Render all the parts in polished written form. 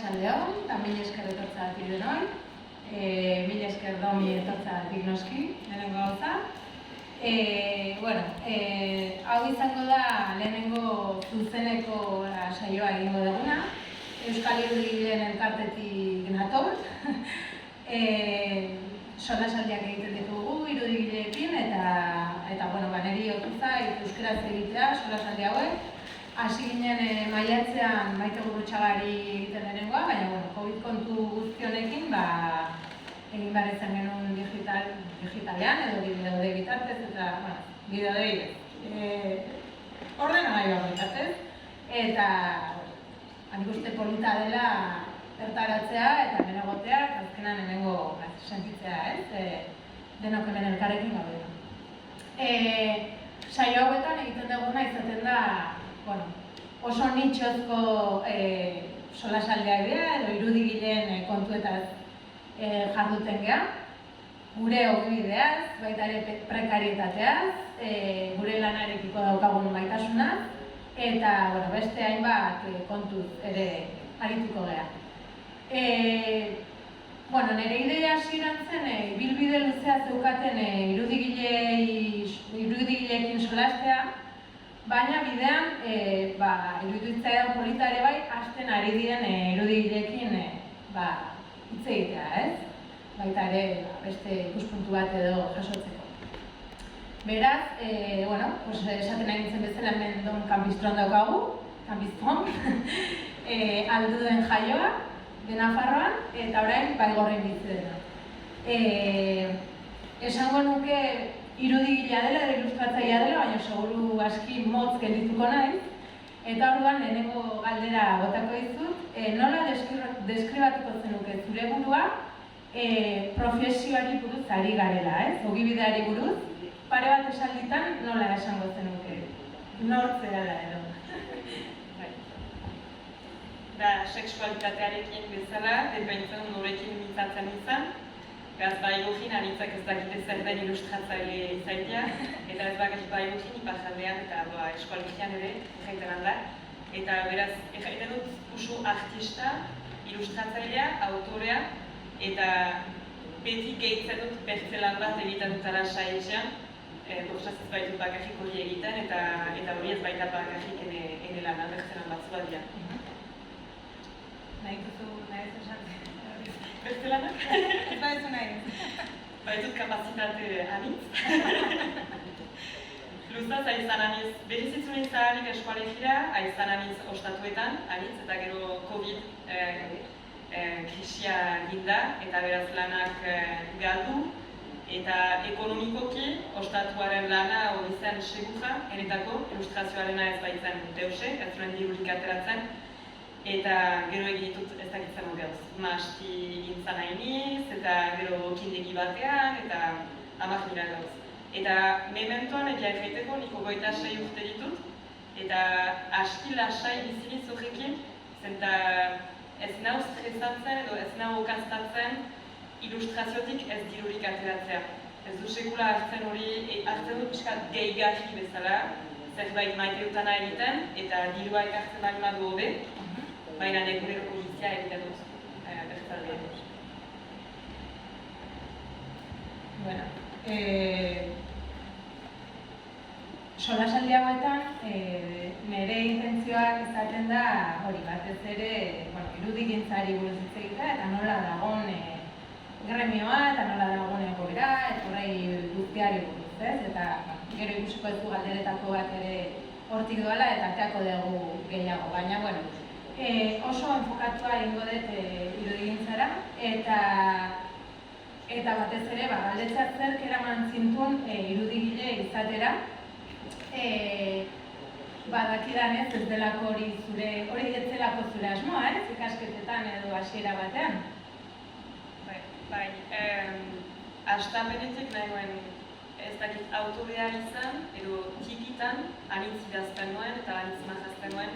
arratsaldeon, eta mila esker etortzagatik denoi. Mila esker domi etortzagatik noski, lehenengo gauza. Hau izango da lehenengo zuzeneko saioa egingo duguna. Euskal Irudigileen elkartetik nator. Solasaldiak egiten ditugu irudigileekin eta niri otu zait euskaraz egitea solasaldi hauek. Hasi ginen maiatzean Maite Gurrutxagari egiten lehenengoa, baina COVID kontu guzti honekin egin behar izan genuen digitalean edo bideode bitartez eta bideode ordenagailuak bitartez. Eta nik uste polita dela bertaratzea eta hemen egotea, eta azkenan hemengo sentitzea, denok hemen elkarrekin gaudela. Saio hauetan egiten duguna izaten da oso nitxozko solasaldiak dira edo irudigileen kontuetaz jarduten geha. Gure ogibideaz, baita ere prekarietateaz, gure lanarekiko daukagun maitasunaz, eta beste hainbat kontuz ere arituko geha. Nire ideia hasieran zen bilbide luzea zeukaten irudigileekin solastea, baina bidean iruditzaidan polita ere bai hasten ari diren irudigileekin hitz egitea, ez? Baita ere beste ikuspuntu bat edo jasotzeko. Beraz, esaten nahi nintzen bezala hemen don Kanbistron daukagu, Kanbistron, Alduden jaioa, de Nafarroan, eta orain Baigorrin bizi dena. Esango nuke irudigilea dela edo ilustratzailea dela, baina seguru aski motz geldituko naiz. Eta orduan lehenengo galdera botako dizut, nola deskribatuko zenuke zure burua profesioari buruz ari garela, ogibideari buruz, pare bat esalditan nola esango zenuke, nortzea da edo. Sexualitatearekin bezala, depentzen norekin mintzatzen izan. Beraz, Baigorrin anitzak ez dakite zer den ilustratzaile izaitea, eta ez bakit Baigorrin iparjaldean eta eskualdean ere, jaiten handar. Eta beraz, jaiten dut usu artista, ilustratzailea, autorea, eta beti gehitzen dut bertzelan bat egiten dutara saietean. Bortzaz ez baitut bakarrik hori egiten, eta hori ez baita bakarrik ene lan, bertzelan batzu bat dira. Nahi ez esan? Bertzelanak? Ez baizu nahi. Baitut kapazitate anitz. Luzaz, aizan aniz, berizitzun izanik eskualegira, aizan aniz ostatuetan, anitz, eta gero COVID krisia ginda, eta beraz lanak galdu, eta ekonomikoki ostatuaren lana hori zen segurra, enetako, ilustrazioarena ez baitzen deuse, ez zuen dirurik ateratzen, eta gero egitut ez dakitzen gauz. Masti gintzan hainiz, eta gero kindegi batean, eta amak nira gauz. Eta mementoan egia egiteko niko 26 urte ditut, eta aski lasai biziniz horrekin, zenta ez nahu stresatzen edo ez nahu okaztatzen ilustraziotik ez dirurik ateratzea. Ez du sekula hartzen hori, hartzen dut pixkat gehigarri bezala, zerbait maite dutana egiten, eta dirua ekartzen bagimadu hobe, baina nekureroko bizia egiten dut bertzaldean. Solasaldi hauetan, nire intentzioak izaten da hori batez ere irudigintzari buruz hitz egitea eta nola dagoen gremioa eta nola dagoen egoera eta horrei guztiari buruz, eta gero ikusiko ez du galderetako bat ere hortik doala eta ateako dugu gehiago, baina oso enfokatua egingo dut irudigintzara eta batez ere galdetzea zerk eraman zintuen irudigile izatera. Badakidanez ez delako hori ez zelako zure asmoa, ikasketetan edo hasiera batean. Bai, hastapenetik nahikoen ez dakit autorea izan, edo tipitan anitz idazten nuen eta anitz mazazten nuen,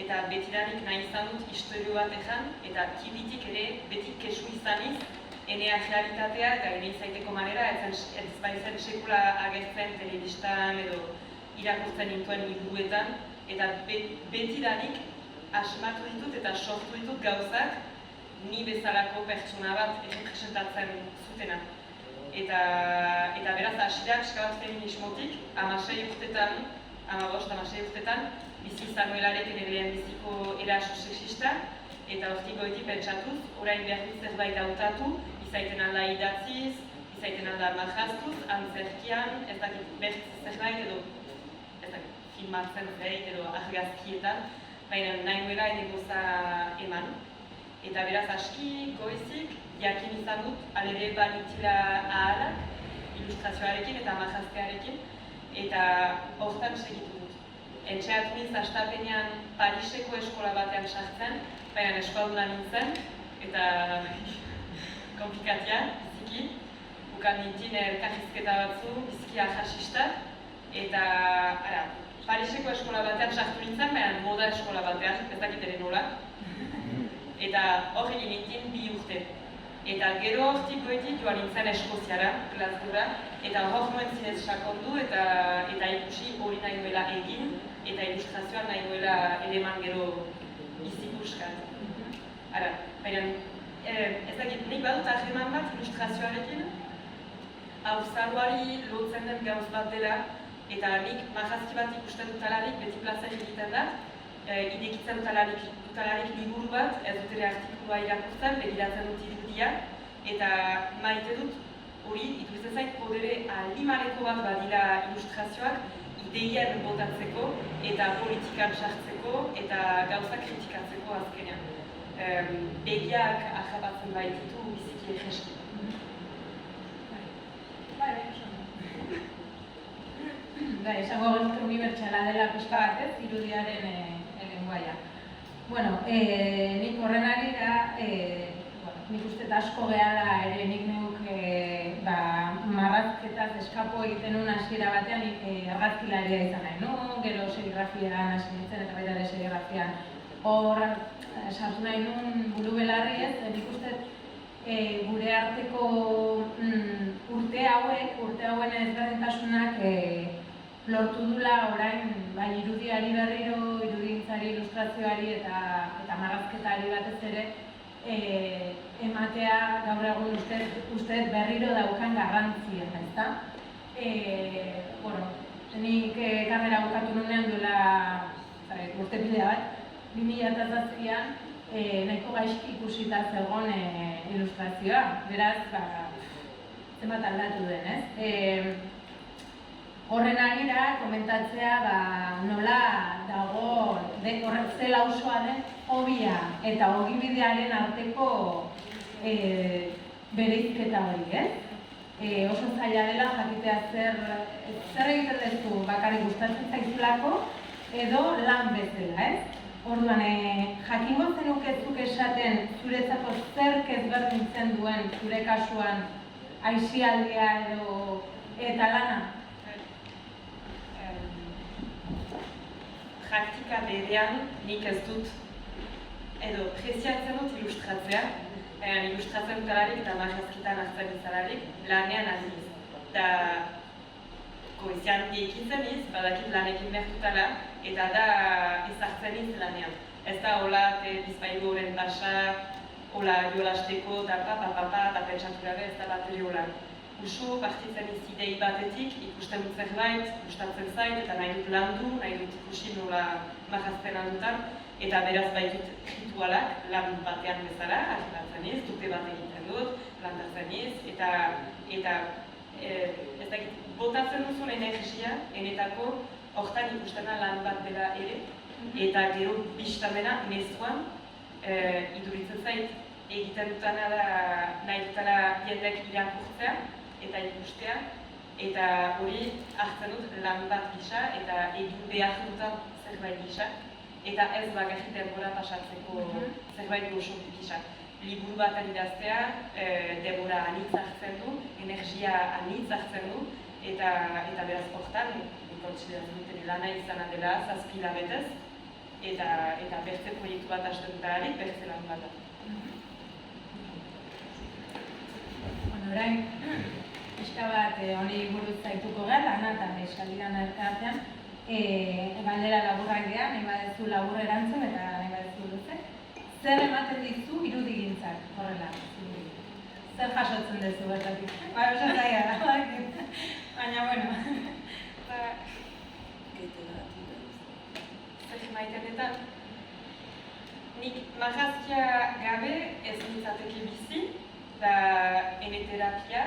eta betidanik nahi izan dut historio bat ezan, eta tipitik ere beti kesu izaniz, enea realitatea eta ene izaiteko manera, ez baizen sekula agertzen telebistan edo irakurtzen nintuen liburuetan, eta betidanik asmatu ditut eta sortu ditut gauzak ni bezalako pertsona bat errepresentatzen zutena. Eta beraz, hasiera pixka bat feminismotik, 16 urtetan, 15-16 urtetan, bizi zanuelarekin ere biziko eraso sexista, eta hortik goitik pentsatuz, orain behar dut zerbait hautatu, izaiten alda idatziz, izaiten alda marjaztuz, antzerkian, ez dakit bertz zerbait edo, ez dakit, filmatzen zerbait edo argazkietan, baina nahi nuela ere goza eman. Eta beraz, aski goizik, jakin izan dut, alere banitila ahalak, ilustrazioarekin eta marjaztearekin, eta hortan segitu dut. Entxeatu niz, astapenean Pariseko eskola batean sartzen, baina eskalduna nintzen, eta komplikatia, biziki. Bukan nintzen elkarrizketa batzu, biziki ahasistak, eta Pariseko eskola batean sartu nintzen, baina moda eskola batean, ez dakit ere nola. Eta hor egin nintzen 2 urte. Eta gero hortik goetik joan nintzen Eskoziara, Glasgowra, eta hor nuen zinez sakondu eta ikusi hori nahi duela egin, eta ilustrazioan nahi duela eleman gero izikuskat. Baina, ez dakit, nik badut ahreman bat ilustrazioarekin, haurzaroari lotzen den gauz bat dela, eta nik marjazki bat ikusten dutalarik beti plazer egiten da, idekitzen dutalarik liburu bat, ez dut ere artikulua irakurtzen, begiratzen dut irudia, eta maite dut hori, ituzen zait, podere alimareko bat badira ilustrazioak, ideien botatzeko, eta politikan sartzeko, eta gauza kritikatzeko azkenean. Begiak ahapatzen baititu biziki egeski. Esango genuke unibertsala dela pixka bat, ez, irudiaren lenguaia. Bueno, nik horren arira, nik uste asko gehala ere nik neuk marrazketaz eskapo egiten nuen hasiera batean argazkilaria izan nahi nuen, gero serigrafian hasi nintzen eta baita ere serigrafian hor sartu nahi nuen buru belarri ez, nik uste gure arteko urte hauen ezberdintasunak lortu dula orain irudiari berriro, irudigintzari, ilustrazioari eta marrazketari batez ere ematea gaur egun uste berriro daukan garrantzia, ezta? Nik karrera bukatu nunean duela urte pila bat, 2007an nahiko gaizki ikusita zegoen ilustrazioa, beraz, zenbat aldatu den, ez? Horren arira, komentatzea nola dago ze lausoa den hobia eta ogibidearen arteko bereizketa hori, ez? Oso zaila dela jakitea zer egiten duzu bakarrik gustatzen zaizulako edo lan bezala, ez? Orduan, jakingo zenukezuk esaten zuretzako zerk ezberdintzen duen zure kasuan aisialdia edo eta lana? Praktika berean nik ez dut, edo preziatzen dut ilustratzea, ilustratzen dutalarik eta marjazkitan hartzen izalarik lanean aziz. Da goizian diekitzen iz, badakit lanekin behtutala, eta da ezartzen iz lanean. Ez da hola bizpaigo horren basa, hola jolasteko, eta papa, eta pentsatu gabe, ez da bat ere hola. Usu partitzen izidei batetik, ikusten dut zerbait, gustatzen zait, eta nahi dut landu, nahi dut ikusi nola marjazten handutan, eta beraz baitut ritualak lan batean bezala, arribatzen iz, dute bat egiten dut, plantatzen iz, eta ez dakit, botatzen duzun energia, enetako, hortan ikustena lan bat dela ere, eta gero biztan dena, mezuan, iduritzen zait, egiten dutana da, nahi dutala jendek irakurtzea, eta ikustea, eta hori hartzen dut lan bat gisa, eta egin behar dutan zerbait gisa, eta ez bakarrik denbora pasatzeko zerbait gozo gisa. Liburu bat idaztea, denbora anitz hartzen du, energia anitz hartzen du, eta beraz hortan, kontsiderazio duten lana izana dela, 7 hilabetez, eta bertze proiektu bat hasten dutalarik, bertze lan bat. Orain, pixka bat honi buruz zaituko gara, eta eskaldiran artean, galdera laburrak dira, nahi badezu labur erantzun eta nahi badezu zer ematen dizu irudigintzak, horrela. Zer jasotzen duzu bertatik? Oso zaila da, baina, bueno. Zer maitenetan, nik marrazkia gabe ez nintzateke bizi, da ene terapia,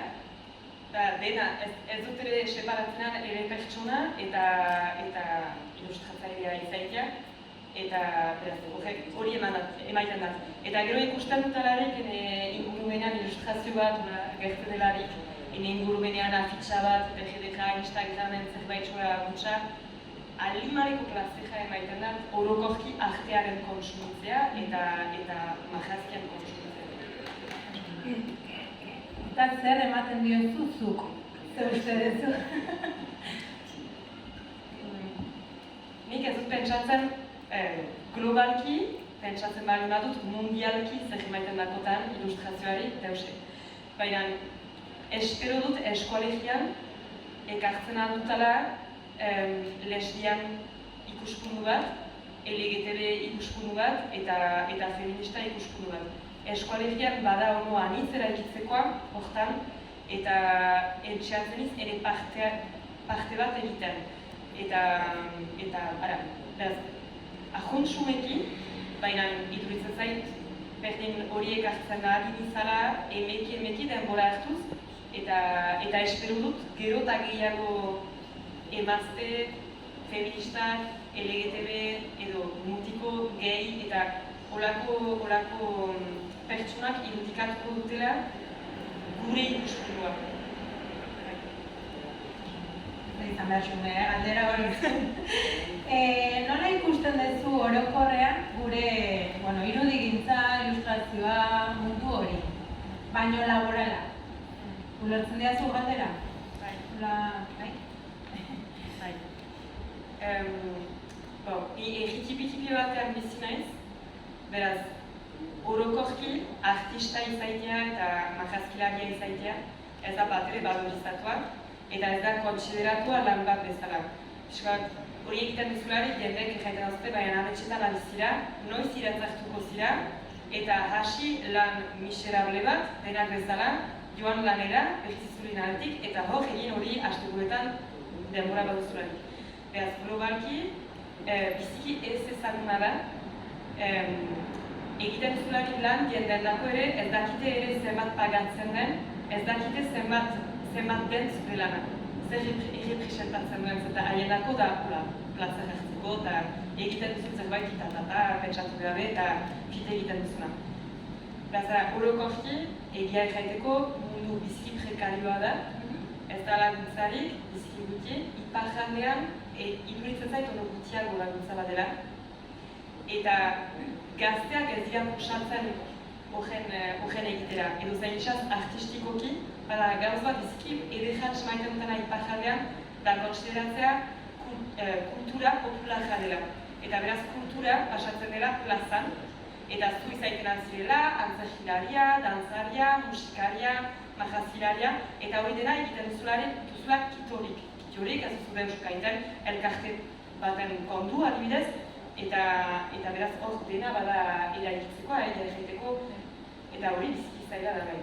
dena, ez dut ere separatzen ere pertsona eta ilustratzailea izaitia, eta hori emaiten da. Eta gero ikusten dut alarik ingurumenean ilustrazio bat, gertzen delarik, ingurumenean afitxa bat, BGDK, Instagramen zerbaitxoa gutxa, alimareko plazera emaiten da, orokorki artearen konsumitzea eta marrazkian konsumitzea. Eta zer ematen diozu zuk, zer uste duzu? Nik ez dut pentsatzen globalki, pentsatzen bali badut mundialki zer emaiten dakotan ilustrazioari deuse. Baina, espero dut eskolegian ekartzen adutala lesbian ikuspuntu bat, LGTB ikuspuntu bat eta feminista ikuspuntu bat. Eskolegian bada ono anitz eraikitzekoa, hortan, eta entxeatzen iz, ere parte bat egiten. Eta beraz, ahuntsumekin, baina iduritzen zait, berdin horiek hartzen da izala, emeki denbora hartuz, eta espero dut gero eta gehiago emazte, feministak, LGTB, edo mutiko, gay, eta holako pertsonak irudikatuko dutela gure ikuspuntua. Izan behar xume, galdera hori. Nola ikusten duzu orokorrean gure irudigintza, ilustrazioa, mundu hori, baino laborala? Ulertzen diazu galdera? Bai. Ni erritipi batean bizi naiz, beraz, orokorki artista izaitea eta marrazkilaria izaitea ez da bat ere valorizatua eta ez da kontsideratua lan bat bezala. Hori egiten duzularik jendeek egiten duzte, baina ametxetan abizira, noiz iratzartuko zira eta hasi lan miserable bat denak bezala joan lanera, bertizulin altik eta hor egin hori hasteguetan denbora bat duzularik. Beraz, globalki, biziki ez ezaguna da, egiten duzularik lan jendeen dako ere, ez dakite ere zenbat pagatzen den, ez dakite zenbat den zure lana. Zer errepresentatzen duen, eta haien dako da plaza jartzeko, eta egiten duzun zerbait itatata, pentsatu gabe, eta fite egiten duzuna. Beraz, orokorki, egia erraiteko mundu biziki prekarioa da, ez da laguntzarik, biziki guti, iparrandean, iduritzen zait ono gutiago laguntza badela. Eta gazteak ez dira pusatzen horren egitera. Edo zainitxaz artistikoki, bada gauz bat biziki edexat maiten dutena iparrandean, da konsideratzea kultura popularra dela. Eta beraz kultura pasatzen dela plazan, eta zu izaiten altzirela, antzerkilaria, dantzaria, musikaria, marrazkilaria, eta hori dena egiten duzula kitorik. Kitorik, ez duzu deusuka inten, elkarte baten kondu adibidez, eta beraz hor dena bada eraikitzeko, egiteko, eta hori biziki zaila da bai.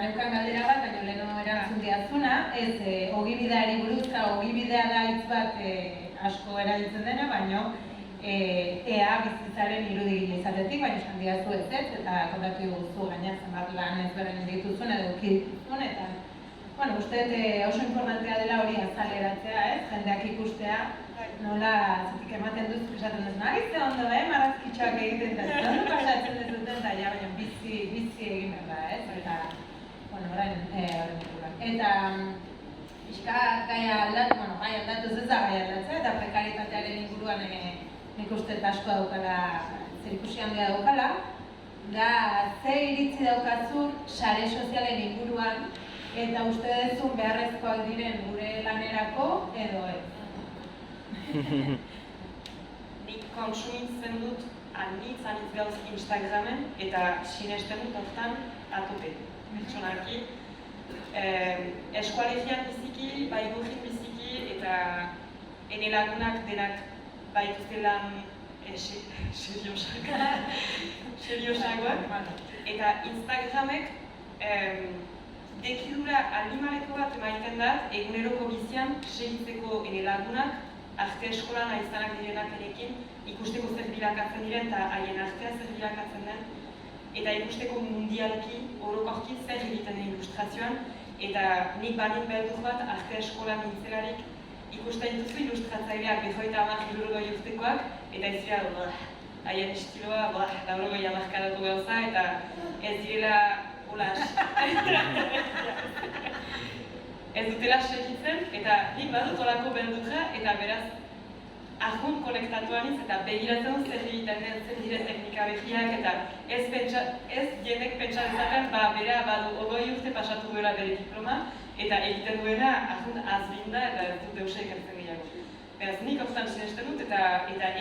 Neukan galdera bat, baina leheno erantzun diatzuna, ez ogibideari buruzka, ogibidea da hitz bat asko erabiltzen dena, baina ea bizitzaren irudegile izatetik, baina esan diazu ez, eta kontatu duzu gaina zenbat lan ezberdin dituzun edo ukidituzun, eta uste oso importantea dela hori azaleratzea, jendeak ikustea, nola zetik ematen duz, esaten duz, nagizte ondo, marrazkitxoak egiten da, ondo pasatzen dezuten, eta baina bizi egin behar da, eta orain dituak. Eta pixkat gai aldatuz ez da gai aldatzea, eta prekaritatearen inguruan nik uste asko daukala, zerikusi handia daukala, da zer iritzi daukazun sare sozialen inguruan, eta uste dezun beharrezkoak diren gure lanerako edo ez. Nik kontsumitzen dut anitz gauz Instagramen eta sinesten dut hortan atope, pertsonalki. Eskualegian biziki, bai gurrin biziki eta ene lagunak denak baituzte lan seriosagoak, eta Instagramek dekidura aldimaleko bat emaiten dat, eguneroko bizian segitzeko ene lagunak, arte eskolan aizanak direnak erekin, ikusteko zer bilakatzen diren eta haien artea zer bilakatzen den, eta ikusteko mundialki, orokorki zer egiten den ilustrazioan, eta nik balin beldur bat arte eskolan nintzelarik ikusten dituzu ilustratzaileak 50-60 urtekoak, eta ez dira, haien estiloa, 80 hamarkadako gauza, eta ez direla holas. Ez dutela segitzen, eta nik badut olako beldurra, eta beraz ahun konektatuaniz eta begiratzen zer egiten den, zer dire teknika behiak, eta ez jendek pentsa dezaten, bera badu 20 urte pasatu duela bere diploma, eta egiten duena ahun azbinda eta ez dut deusek hartzen gehiago. Beraz, nik hortan sinesten dut, eta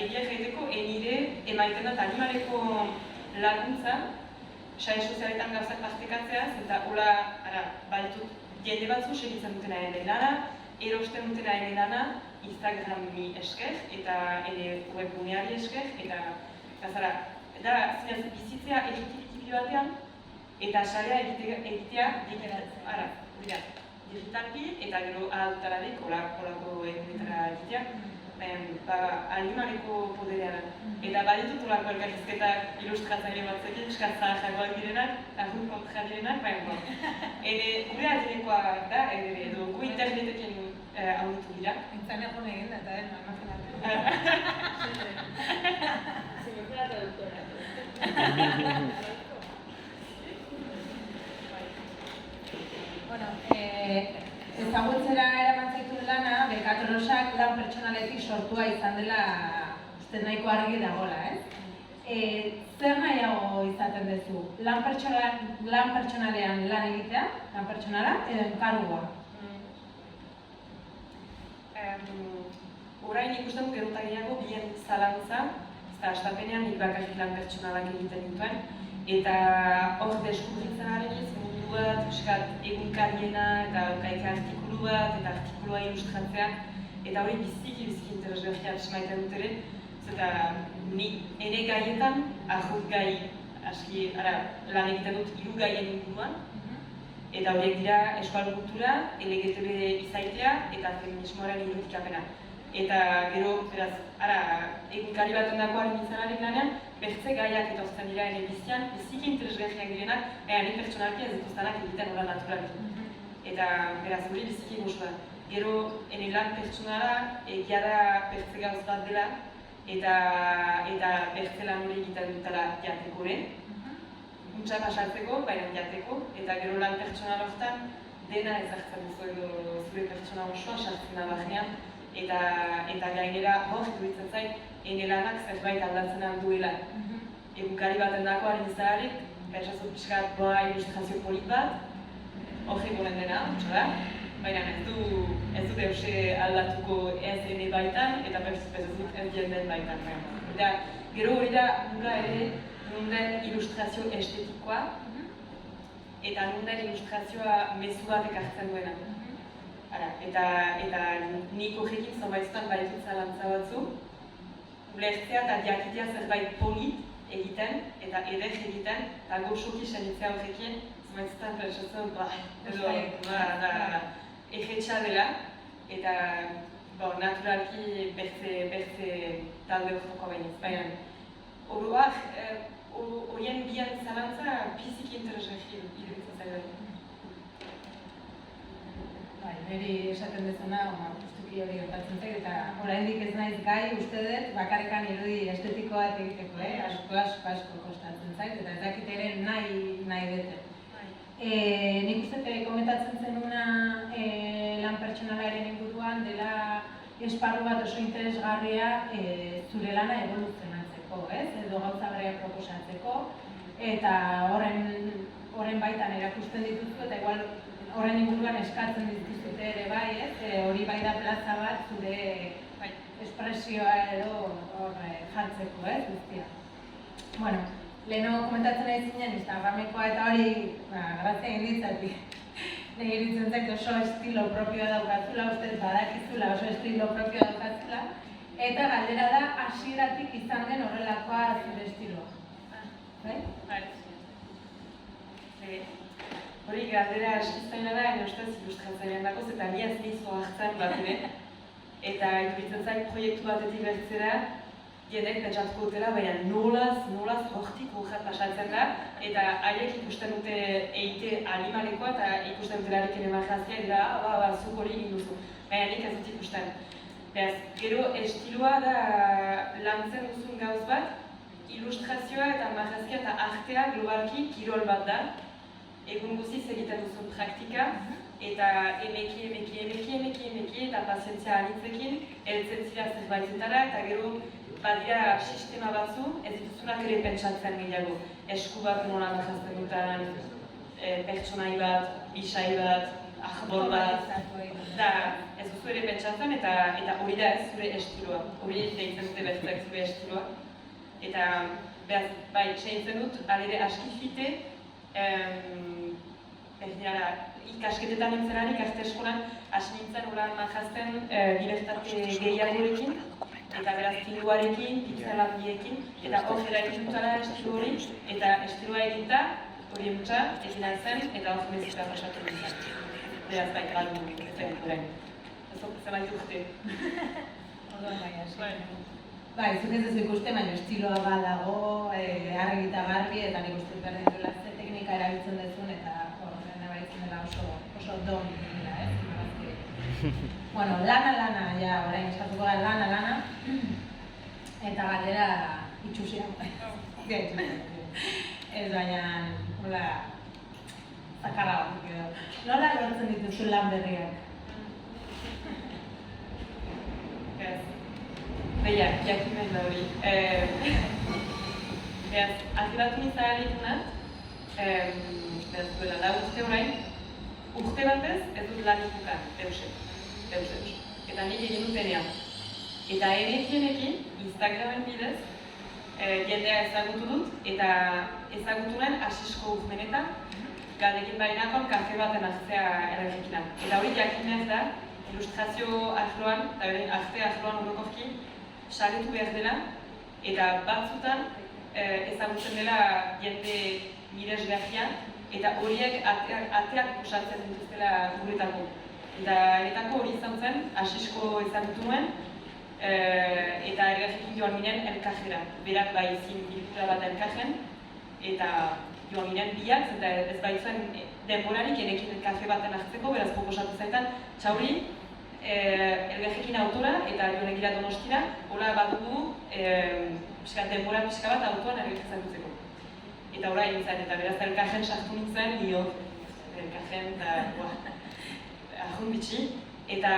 egia egiteko enire emaiten dut animaleko laguntza, sail sozialetan gauzak partekatzeaz, eta hola, baditut jende batzu segitzen dutena ene lana, erosten dutena ene lana, Instagrami esker, eta ene webguneari esker, eta gazara, da zinez bizitzea egitibitibi batean, eta sarea egitea digitalki, eta gero adutararik, holako egunetara egitea, animaleko poderea da. Eta baditut olako elkarrizketak ilustratzaile batzekin, eskatzaharagoak direnak, ahun kontra direnak, gure adinekoa da, edo gu internetekin auditu dira. Entzane egon egin da, eta imaginatzen. Se me fue la traductora. Bueno, ezagutzera eraman zaituen lana, Bekatorosak lan pertsonaletik sortua izan dela uste nahiko argi dagoela, ez? Zer nahiago izaten duzu? Lan pertsonalean lan egitea, lan pertsonala, edo enkargua? Orain ikusten dut gerota gehiago bien zalantza, eta astapenean nik bakarrik lan pertsonalak egiten dituen, eta hor deskubritzen aregiz mundu bat, egunkariena eta okaika artikulu bat, eta artikulua ilustratzea, eta hori biziki interesgarria maiten dut ere, eta ni ene gaietan, ahut gai aski lan egiten dut 3 gaien inguruan, eta horiek dira eskual kultura, LGTB izaitea eta feminismoaren irudikapena. Eta gero, beraz, egunkari baten dagoaren izanarik lanean, bertze gaiak etortzen dira ene bizian, biziki interesgarriak direnak, nik pertsonalki ez dituztanak egiten hola naturalki. Eta beraz, hori biziki guztua. Gero, ene lan pertsonala egia da bertze gauz bat dela, eta bertze lan hori egiten dutela jateko ere. Untsa pasatzeko, baina jateko, eta gero lan pertsonal horretan dena ezartzen duzu edo zure pertsona osoa sartzen da bajean, eta gainera hor iruditzen zait, ene lanak zerbait aldatzen alduela. Egunkari baten dagoaren izalarik, pentsatzu pixkat ilustrazio polit bat, hor egonen dena, da? Baina ez dut euse aldatuko ez ene baitan, eta ez dut ez jenden baitan. Eta gero hori da nula ere, nunden ilustrazio estetikoa, eta nunden ilustrazioa mezu bat ekartzen duena. Eta nik horrekin zonbaitzutan baitut zalantza batzu, ulertzea eta jakitea zerbait polit egiten, eta eder egiten, eta goxoki senitzea horrekin, zonbaitzutan pentsatzen, egetxa dela, eta naturalki bertze talde horretako bainiz. Baina, oroak, horien bian zalantza biziki interesgarri iruditzen zaigu. Niri esaten dezuna, justuki hori gertatzen zait, eta oraindik ez naiz gai uste dut bakarrikan irudi estetiko bat egiteko, asko kostatzen zait, eta ez dakit ere nahi dute. Nik uste komentatzen zenuna lan pertsonalaren inguruan dela esparru bat oso interesgarria zure lana eboluzionatzeko, edo gauza berriak proposatzeko, eta horren baitan erakusten dituzu, eta igual horren inguruan eskatzen dituzute ere bai, hori bai da plaza bat zure espresioa edo jartzeko, guztia. Bueno, leheno komentatzen nahi zinen, Instagramekoa eta hori grazia egin ditzatik. Nire iritzen zait oso estilo propioa daukatzula, ustez badakizula oso estilo propioa daukatzula, Eta galdera da, hasieratik izan den horrelakoa zure estiloa. Bai? Hori galdera askizaina da, ene ustez ilustratzailean dagoz, eta ni ez nizu hartzen bat ere. Eta iruditzen zait proiektu batetik bertzera, jendek pentsatuko dutela, baina nolaz hortik horret pasatzen da, eta haiek ikusten dute eite animalekoa eta ikusten dutelarik ere marrazkia, dira, zuk hori egin duzu. Baina nik ez dut ikusten. Beraz, gero estiloa da lantzen duzun gauz bat, ilustrazioa eta marrazkia eta artea globalki kirol bat da. Egun guziz egiten duzun praktika, eta emeki eta pazientzia anitzekin, heltzen zira zerbaitetara, eta gero badira sistema batzu, ez dituzunak ere pentsatzen gehiago. Esku bat nola marrazten dutan, pertsonai bat, bisai bat, ahbol bat, da ez duzu ere pentsatzen, eta hori da ez zure estiloa. Hori deitzen dute bertzak zure estiloa. Eta behaz, bai, txeintzen dut, alire aski fite, ikasketetan nintzen ikaste eskolan, hasi nintzen hola marrazten libertate gehiagorekin, eta beraz tinguarekin, pixelabiekin, eta hor egin dutala estilo hori, eta estiloa eginta, hori emutsa, egin zen, eta hor bezita pasatu nintzen. Beraz, bai, galdu zen horrein. Ez zenbait urte. Orduan bai, aski. Bai, zuk ez duzu ikusten, baina estiloa badago, argi eta garbi, eta nik uste berdin duela ze teknika erabiltzen duzun, eta horren abaitzen dela oso don dira, Bueno, lana, ja, orain eskatuko da lana, eta galdera itxusia. Ez baina, hola, zakarra bat, nola lortzen dituzu lan berriak? Beia, jakimen da hori. Beaz, akibatu nizagalik nat, beaz, duela, da urte orain, urte batez ez dut lan ikukan, deusek. Eta nik egin dutenean. Eta emekienekin, Instagramen bidez, jendea ezagutu dut, eta ezagutu nuen asisko urmenetan, galdekin bainakon kafe baten hartzea errekinan. Eta hori jakinez da, ilustrazio ahloan, eta beren arte ahloan orokorki, saretu behar dela, eta batzutan ezagutzen dela jende miresgarria, eta horiek ateak usatzen dituztela guretako. Eta eretako hori izan zen, asisko ezagutu nuen, eta ergajekin joan ginen elkajera. Berak bai ezin bilkura bat elkajen, eta joan ginen biak, eta ez baitzen denborarik enekin kafe baten hartzeko, beraz proposatu zaitan, txauri, elgajekin autora eta joan egira Donostira, hola badugu denbora pixka bat autoan ergajekin zagutzeko. Eta hola egin zen, eta beraz elkajen sartu nintzen, nio, elkajen eta ahun bitxi, eta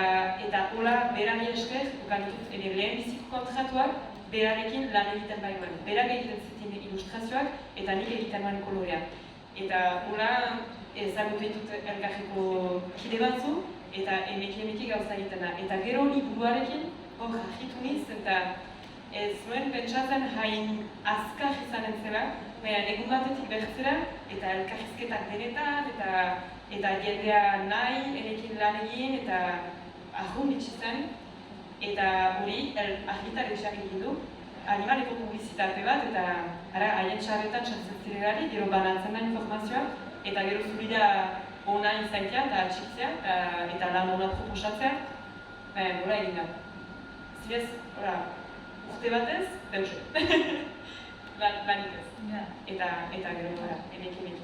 hola berari esker, ditut ere lehen biziko kontratuak, berarekin lan egiten bai nuen. Berak egiten zitien ilustrazioak eta nik egiten nuen kolorea. Eta hola ezagutu ditut elkajeko kide batzu, eta emeki gauza egiten da. Eta gero hori buruarekin hor jahitu niz, eta ez nuen pentsatzen hain azkar izanen zela, baina egun batetik bertzera, eta elkajizketak denetan, eta jendea nahi, enekin lan egin, eta ahun bitxitzen, eta hori argitar esak egin du, animaleko publizitate bat, eta haien txarretan sartzen zirelari, gero banatzen da informazioa, eta gero zurira ona izaitea eta atxitzea, eta lan ona proposatzea, gora egin da. Zirez, urte batez, deuse. Lanik ez. Eta gero emekin.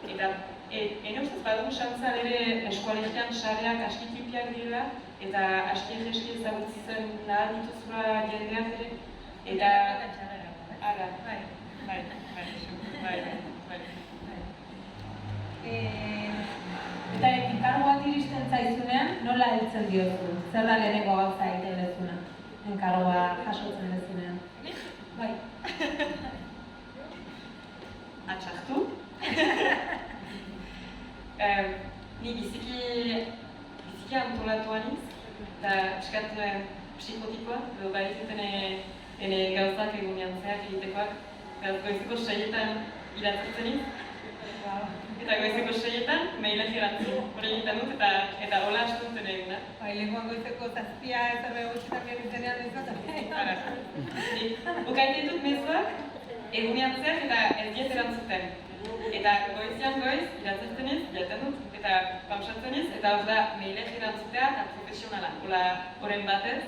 Eta ene ustez badugu xantzan ere eskoalegian sareak aski tipiak direla, eta aski egeski ezagutzen nahal dituzura jendeak ere, eta... Ara, bai. Eta enkargo bat iristen zaizunean, nola heltzen diozu? Zer da lehenengo gauza egiten dezuna? Enkargoa jasotzen dezunean. Bai. Atxartu. Ni biziki antolatua niz, eta piskat psikotikoa, edo baizuten gauzak egunean zehar egitekoak, goizeko 6etan iratzertzen niz, Eta goizeko 6etan, mailak erantzun, hori egiten dut, eta hola astu duten eguna. Bai, lehenkoan goizeko 7 eta begutxetan gehitzenean ez Bukaiten dut mezuak, egunean zer eta ez diet erantzuten. Eta goizian goiz, iratzertzen ez, jaten dut, eta pausatzen ez, eta hor da, mailak erantzutea eta profesionala. Horren batez,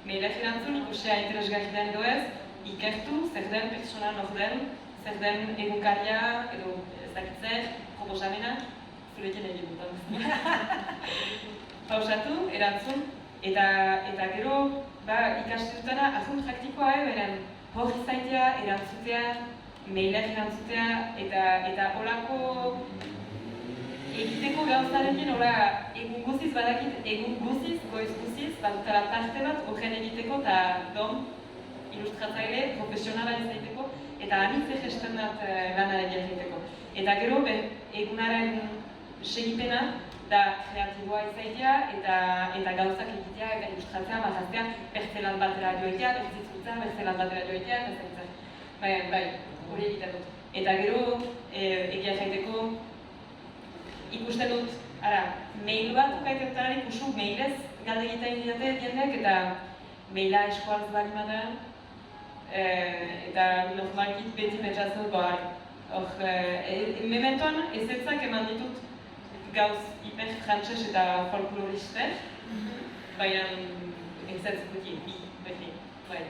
mailak erantzun ikusea interesgarri den edo ez, ikertu, zer den pertsona nor den, zer den egunkaria, edo ez dakitzer, proposamena, zurekin egin dut. Pausatu, erantzun, eta gero ikasten dutena, ahun praktikoa beren hori zaitea, erantzutea, mailak erantzutea, eta holako egiteko gauzarekin, egun guziz badakit, egun guziz, goiz guziz, badutara tarte bat, horren egiteko, eta ilustratzaile, profesionala izaiteko, eta anitze gesten dut lanaren egiteko. Eta gero, egunaren segipena, da kreatiboa izaitea, eta gauzak egitea, eta ilustratzea, marraztea, bertzelan batera joitea, bertzitzutza, bertzelan batera joitea, eta bai, hori egiten dut. Eta gero, egia jaiteko, ikusten dut, mail bat ukaitetan ikusu, mailez galde egiten didate jendeak, eta maila eskualz bali bada, eta normalkit beti pentsatzen dut, mementoan ezetzak eman ditut gauz hiper frantses eta folkloriste, baina ezetz guti, beti, bai.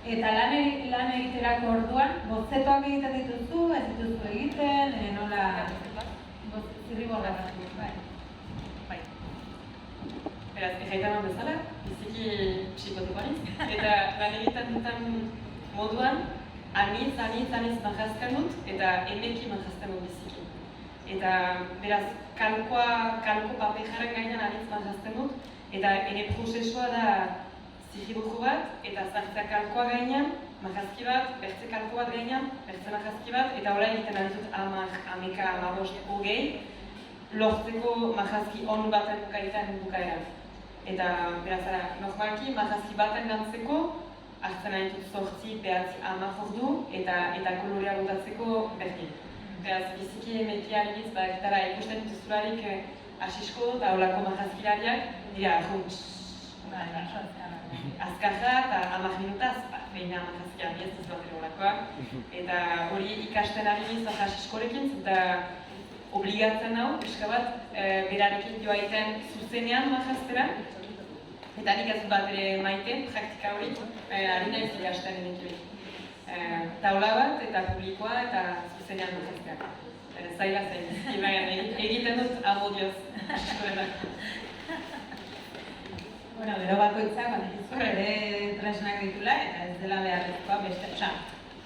Eta lan egiterako orduan, bozetoak egiten dituzu, ez dituzu egiten, nola... Zirriborrak. Bai. Beraz, egiten bezala, biziki psikotikoan, eta lan egiten duten moduan, anitz marrazten dut, eta emeki marrazten dut biziki. Eta, beraz, kalko papejaren gainean anitz marrazten dut, eta ere prozesua da zirribujo bat, eta zartzea kalkoa gainean, marrazki bat, bertze kalko bat gainean, bertze marrazki bat, eta hola egiten aditut 10, 15, 20, lortzeko marrazki on baten bukaeran. Eta, beraz, normalki marrazki baten gantzeko, hartzen aditut 8, 9, 10 ordu, eta kolorea botatzeko berdin. Beraz, biziki emetia aligiz, gitara ikusten dituzularik asisko eta holako marrazkilariak, dira, azkarra eta 10 minutaz, beina marrazkia ez bat holakoa. Eta hori ikasten aligiz asiskorekin, eta obligatzen hau, eska bat, berarekin joaiten zuzenean marraztera. Eta nik ez bat ere maite, praktika hori, ari nahiz ikasten enekirik. Taula bat eta publikoa eta zuzenean marrazteak. Zaila zain, egiten dut amodioz, asiskorenak. Gero bakoitzak bat ere tresnak ditula eta ez dela beharrezkoa beste,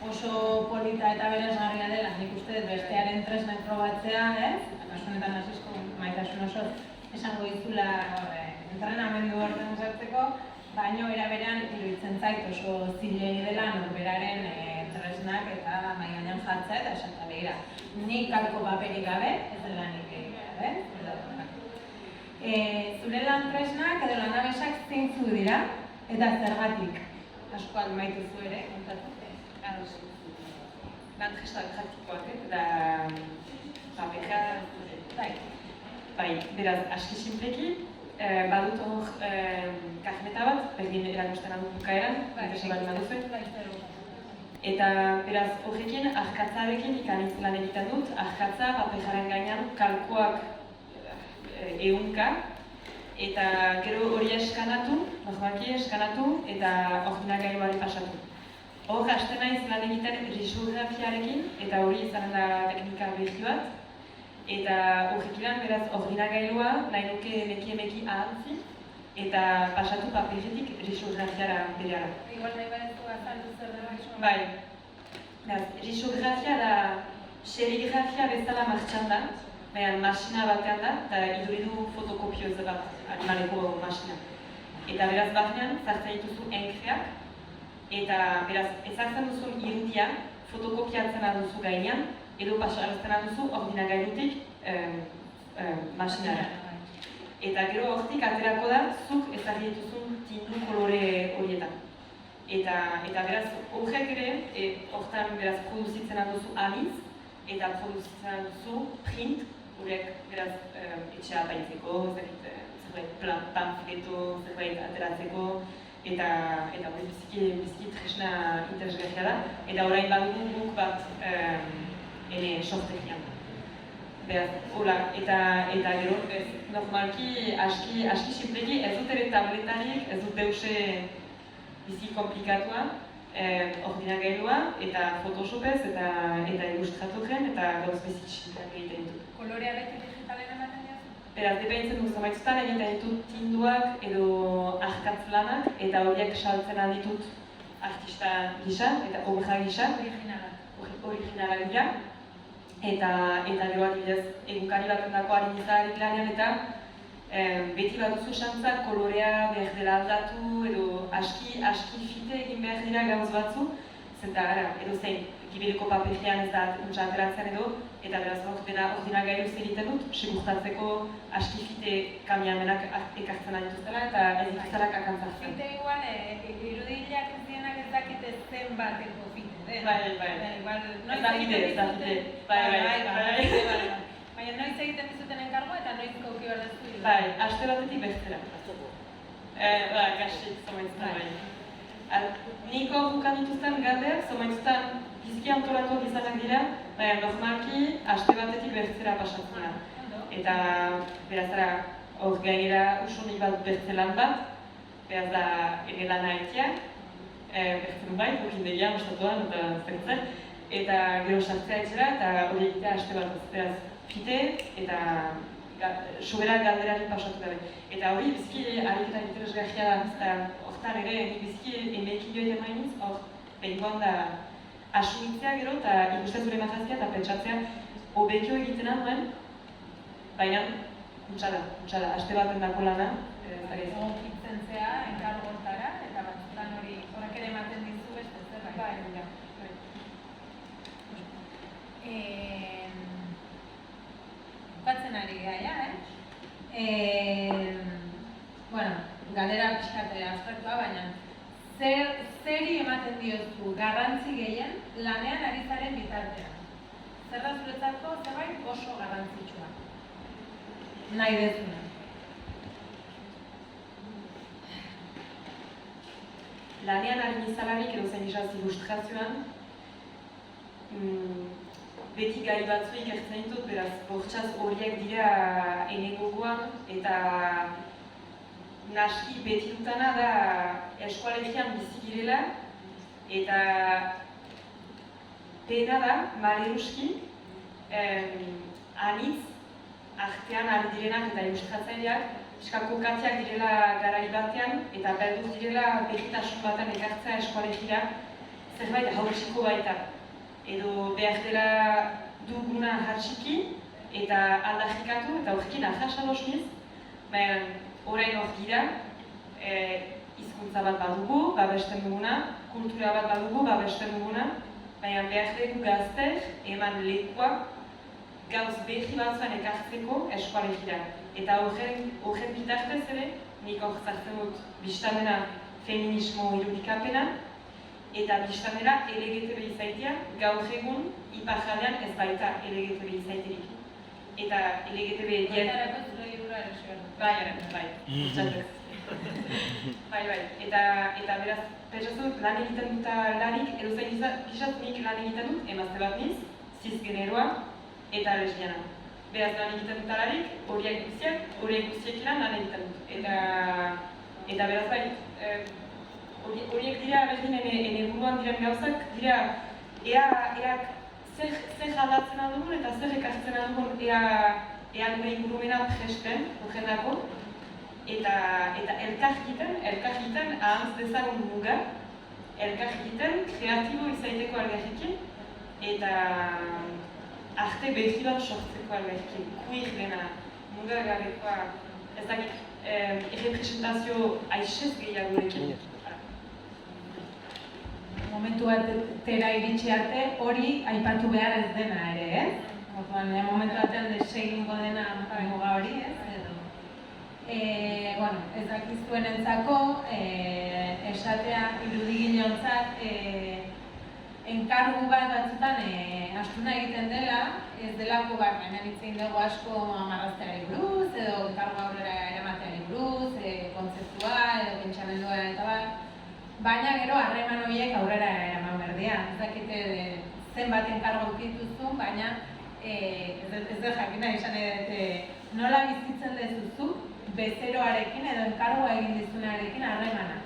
oso polita eta beresgarria dela, nik uste bestearen tresnak probatzea, kasunetan asisko maitasun oso esango ditula entrenamendu horren sartzeko, baino era berean iruditzen zait oso zilegi dela norberaren tresnak eta mahai gainean jartzea eta esatea begira. Nik kalko paperik gabe, ez dela nik gabe, zure lan tresnak edo lanabesak zeintzu dira eta zergatik asko maituzu ere, kontatu. Lan tresnak praktikoak eta papera, bai, beraz, aski sinpleki, badut hor karneta bat, berdin erakusten adut bukaeran, interesi bali baduzue. Eta beraz, horrekin, arkatzarekin ikanitz lan egiten dut, arkatza paperaren gainean kalkoak ehunka, eta gero hori eskanatu, normalki eskanatu, eta ordinagailuari pasatu. Hor, hasten naiz lan egiten risografiarekin, eta hori izan da teknika berri bat, eta horrekilan, beraz, ordinagailua nahi nuke emeki ahantzi, eta pasatu paperetik risografiara bereara. Igual nahi badezu azaldu zer dela risografiara? Bai. Risografia da serigrafia bezala martxan da, baina masina batean da, eta iduridu fotokopioz bat animaleko masina. Eta beraz batean, zartzen dituzu enkreak, eta beraz, ezartzen duzun irudia fotokopiatzen duzu gainean, edo pasarazten duzu ordinagailutik masinara. Eta gero hortik aterako da, zuk ezarri dituzun tindu kolore horietan. Eta beraz, horrek ere, hortan beraz produzitzen alduzu aniz, eta produzitzen alduzu print, horrek beraz etxea apaintzeko, zerbait pamfleto, zerbait ateratzeko, eta hori biziki tresna interesgarria da, eta orain badugu guk bat ene sortegian. Beraz, hola, eta gero, normalki aski simpleki ez dut ere tabletarik, ez dut deuse bizi komplikatua, ordinagailua eta Photoshopez eta ilustraturen eta gauz bizitxetak egiten ditut. Kolorea beti digitalen ematen diazu? Beraz, dependtzen dut zamaitzutan egiten ditut tinduak edo arkatz lanak eta horiek saltzen alditut artista gisa eta obra gisa. Originala dira. Eta gero adibidez, egunkari batendako harinizagarik lanean eta beti baduzu xantzak kolorea behar dela aldatu edo aski fite egin behar dira gauz batzu, zenta gara, edo zein, gibeleko paperian ez da untsa ateratzen edo, eta beraz dena ordinagailu egiten dut, segurtatzeko aski fite kamiamenak ekartzen dituztela eta ez dituztelak akantzatzen. Fite igual, irudileak ez dienak ez dakite zenbateko fite, Bai. Ez da fite. Baina noiz egiten dizuten enkargoa eta noiz koki berdeztu dira? Bai, aste batetik bestera. Gaxik, zomaitzutan bai. Niko bukan dituzten galdeak, zomaitzutan bizki antolatuak izanak dira, baina normalki aste batetik bestera pasatzen da. Eta beraz da, hor gainera usunik bat bertze lan bat, beraz da ene lana egitea, bertzen bai, okindegian, ostatuan, eta zertzen, eta gero sartzea etxera, eta hori egitea aste bat beraz fite eta sobera galderari pasatu gabe. Eta hori bizki ariketa interesgarria da, eta hortan ere bizki emekin joa mainiz, hor behingoan da asumitzea gero eta ikustea zure magazia eta pentsatzea hobekio egiten duen, baina huntsa da, aste baten dako lana. Egokitzen zea, enkargo hortara, eta batzutan horrek ere ematen dizu beste zerbait. Bukatzen ari gaia, Bueno, galdera pixkate abstraktua, baina zeri ematen diozu garrantzi gehien lanean ari zaren bitartean? Zer da zuretzako zerbait oso garrantzitsua? Nahi dezuna. Lanean ari nizalarik edo zen izaz ilustrazioan, beti gai batzu ikertzen ditut, beraz, bortxaz horiek dira ene gogoan, eta naski beti dutana da eskualegian bizi girela, eta pena da, maleruski, anitz, artean ari direnak eta ilustratzaileak, kokatziak direla garai batean, eta beldur direla begitasun batean ekartzea eskualegira zerbait hautsiko baita. Edo behar dela duguna hartxiki eta aldarrikatu eta horrekin ahasadosniz, baina orain hor gira, hizkuntza bat badugu, babesten duguna, kultura bat badugu, babesten duguna, baina behar dugu gazter eman lekua gauz behi batzuan ekartzeko eskualegira. Eta horren bitartez ere, nik hor zartzen dut biztanera feminismo irudikapena, eta biztanera LGTB izaitia gaur egun iparjaldean ez baita LGTB izaitirik. Eta LGTB dien... Baitarako zure irura erosioan. Bai. Eta beraz, pentsatzen dut lan egiten dut lanik, edo zain nik lan egiten dut, emazte bat niz, cisgeneroa eta lesbiana. Beraz lan egiten dut lanik, horiek guztiek lan egiten dut. Eta beraz bai, horiek dira berdin ene buruan diren gauzak, dira ea zer aldatzen aldugun eta zer ekartzen aldugun ea gure ingurumena presten, horrendako, eta elkar egiten ahantz dezagun muga, elkar egiten kreatibo izaiteko algarrekin, eta arte behi bat sortzeko algarrekin, queer dena, muga gabekoa, ez dakit, errepresentazio aixez gehiagorekin. Momentu batera iritsi arte hori aipatu behar ez dena ere, Momentu batean desegingo dena muga hori, Ez dakizuenentzako esatea irudigileontzat enkargu bat batzutan astuna egiten dela, ez delako baina hitzein dugu asko amarrazteari buruz, edo enkargu aurrera eramateari buruz, kontzeptua edo pentsamendua eta bat, baina gero harreman horiek aurrera eraman berdia. Ez dakite zenbat enkargu ukituzun, baina ez dut jakina izan edo nola bizitzen dezuzu bezeroarekin edo enkargua egin dizunarekin harremana.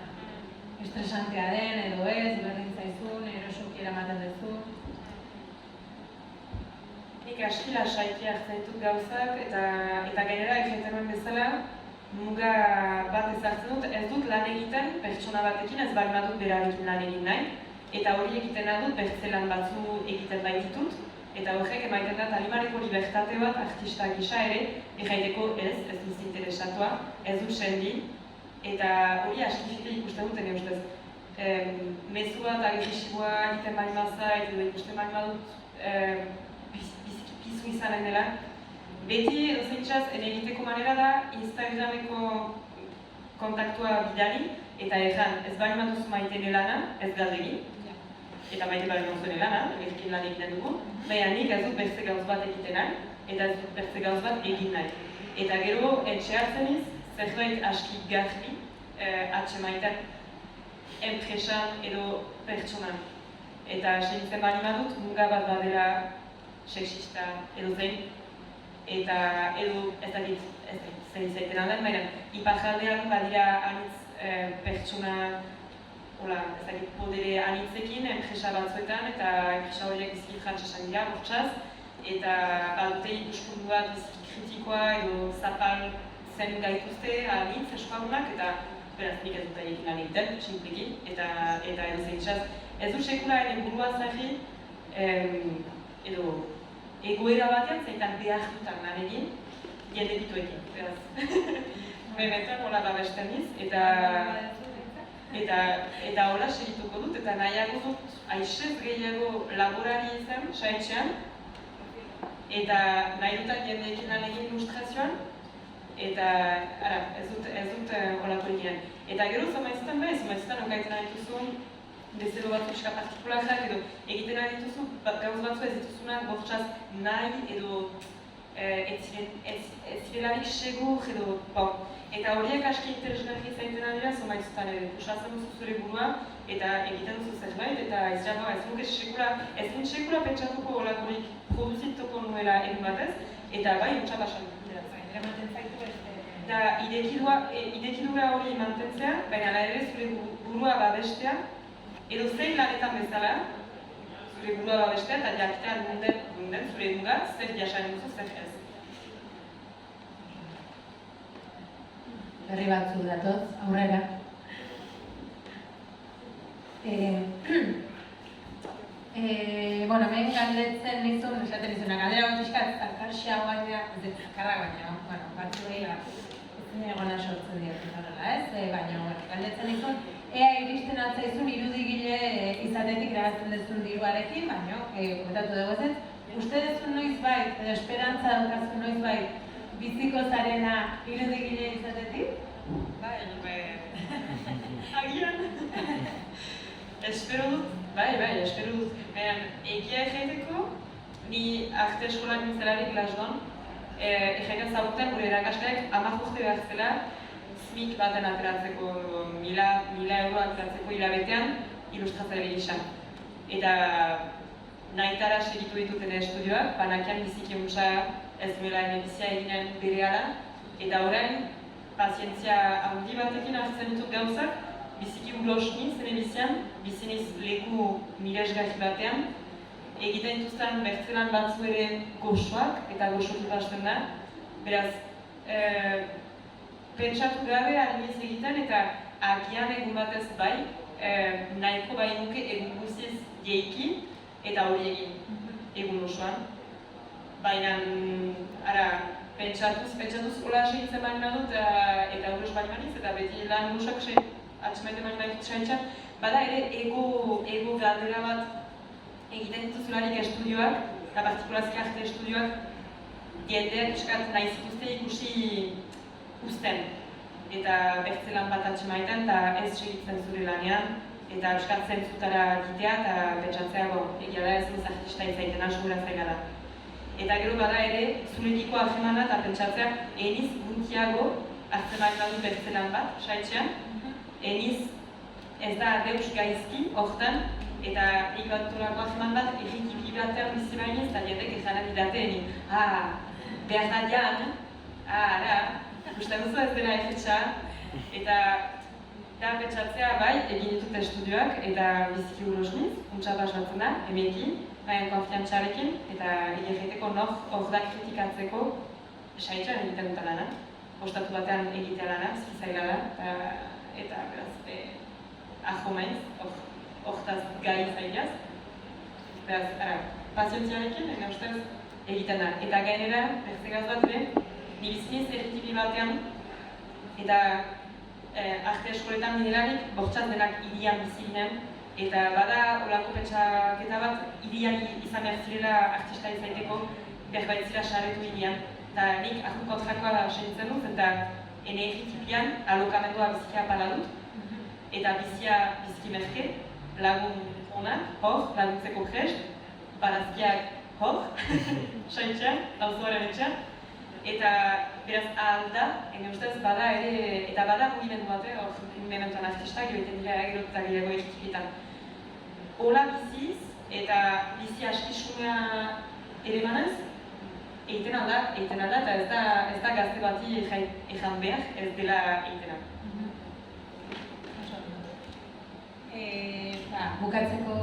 Estresantea den edo ez, berdin zaizun, erosoki eramaten duzu. Nik aski lasaiki hartzen ditut gauzak eta gainera egiten nuen bezala muga bat ezartzen dut, ez dut lan egiten pertsona batekin, ez bali badut berarekin lan egin nahi, eta hori egiten dut bertze lan batzu egiten baititut, eta horrek emaiten da talimareko libertate bat artista gisa ere, erraiteko ez duz interesatua, ez dut sendi, eta hori aski fite ikusten duten ustez. Mezu bat agresiboa egiten bali mazait, edo ikusten bali badut pizu izanen dela. Beti edozeitxaz, egiteko manera da Instagrameko kontaktua bidali, eta erran ez bali maduzu maiten elana, ez galdegi. Eta maite bali maduzen elana, egin lan egiten dugu. Baina nik ez dut bertze gauz bat egiten nahi, eta ez dut bertze gauz bat egin nahi. Eta gero, etxe hartzeniz, zerbait aski garbi atxemaiten enpresan edo pertsonan. Eta segitzen bali madut, muga bat badela sexista edo zein, eta edo ez dakit zer izaiten alden, baina iparjaldean badira anitz pertsona, ez dakit podere anitzekin enpresa batzuetan, eta enpresa horiek biziki frantsesan dira, bortxaz, eta badute ikuspuntu bat biziki kritikoa edo zapal zen gaituzte anitz eskuagunak, eta beraz nik ez dut egin lan egiten, sinpleki, eta edo zeintxaz. Ez du sekula ere burua zahri, edo egoera batean zaitan behartutan lan egin, jende bituekin, beraz. Mementan hola babesten niz, eta hola segituko dut, eta nahiago dut aixez gehiago laborari izan, saitxean, eta nahi dutak jendeekin lan egin ilustrazioan, eta ez dut holako egin. Eta gero zomaizutan da, zomaizutan okaiten nahi duzun, bezero batzu pixka partikularrak edo egiten nahi dituzu, gauz batzu ez dituzuna bortxaz nahi edo ez zirelarik segur edo eta horiek aski interesgarri zaiten dira zomaizutan ere. Usatzen duzu zure burua eta egiten duzu zerbait eta ez dut sekula pentsatuko holakorik produzituko nuela egun batez eta bai untsa basan. Eta idekidura hori mantentzea, baina ere zure burua babestea, edo zein lanetan bezala, zure burua babestea eta jakitea nunden zure muga, zer jasan duzu, zer ez. Berri batzu datoz, aurrera. Hemen galdetzen nizun, esaten nizuna, galdera bat pixka zakarxiagoa dira, ez dut zakarra baina, batzuei egona sortzen dira, baina galdetzen nizun, ea iristen altzaizun irudigile izatetik eragazten dezun diruarekin, baina, komentatu dugu ez, uste dezun noizbait, edo esperantza daukazun noizbait, biziko zarena irudigile izatetik? Bai, agian. Espero dut, bai, espero dut. Egia egiteko, ni arte eskolak nintzelarik Glasgow'n, egiten zagutzen gure erakasleak 10 urte behar zela SMIC baten ateratzeko, 1000 euro ateratzeko hilabetean ilustratzaile gisa. Eta nahitara segitu dituten estudioak, banakian biziki musa ez duela emedizia eginen berehala, eta orain pazientzia handi batekin hartzen ditut gauzak, biziki ulosni zen ebizian, biziniz leku miresgarri batean, egiten dituzten bertzelan batzu ere goxoak, eta goxotu hasten da. Beraz, pentsatu gabe adinez egiten, eta agian egun batez bai, nahiko bai nuke egun guziz jeiki, eta hori egin, egun osoan. Baina, pentsatuz hola segitzen bali badut, eta uros bali maniz, eta beti lan urosak atxemaiten bali badut saintzat, bada ere ego galdera bat egiten dituzularik estudioak, eta partikulazki arte estudioak, jendeak nahi zituzte ikusi uzten. Eta bertze lan bat atxemaiten eta ez segitzen zure lanean, eta euskartzen zutara ditea eta pentsatzea egia da ez duz artista izaiten asgura zaila da. Eta gero bada ere, zuretiko ahemana eta pentsatzea eniz gutiago hartzeman badu bertze lan bat, saitxean, eniz ez da deus gaizki hortan, eta ikaturako aheman bat errikipi batean bizi bainez, eta jendek ezanak idateen, behar da jan, ara, uste duzu ez dela efetxa, eta da pentsatzea bai, egin ditut estudioak, eta biziki urosniz, untsa basatzen da, emekin, baina konfiantzarekin, eta egiteko hor da kritikatzeko saitxan egiten dut lana. Ostatu batean egitea lana, zaila da, eta beraz, aho maiz, hortaz gai zailaz. Beraz, pazientziarekin, ena ustez, egiten da. Eta gainera, bertzegaz bat ere, nibiziniz erritipi batean, eta arte eskoletan bidelarik, bortxaz denak hirian bizi ginen, eta bada olako pentsaketa bat, hirian izan behar zirela artista izaiteko, berbaitzira saretu hirian. Eta nik ahun kontrakoa segitzen dut, eta ene erritipian alokamendua bizkia pala dut, eta bizia bizki merke, lagun honak, hor, laguntzeko krest, barazkiak hor, saintxean, dauzoaren etxean, eta beraz ahal da, ene ustez bada ere, eta bada mugimendu bat, hor mementuan artistak, egiten dira gero eta gehiago errikipitan. Hola biziz, eta bizi askisunea ere manez, egiten alda, eta ez da gazte bati ezan behar, ez dela egiten alda. Bukatzeko,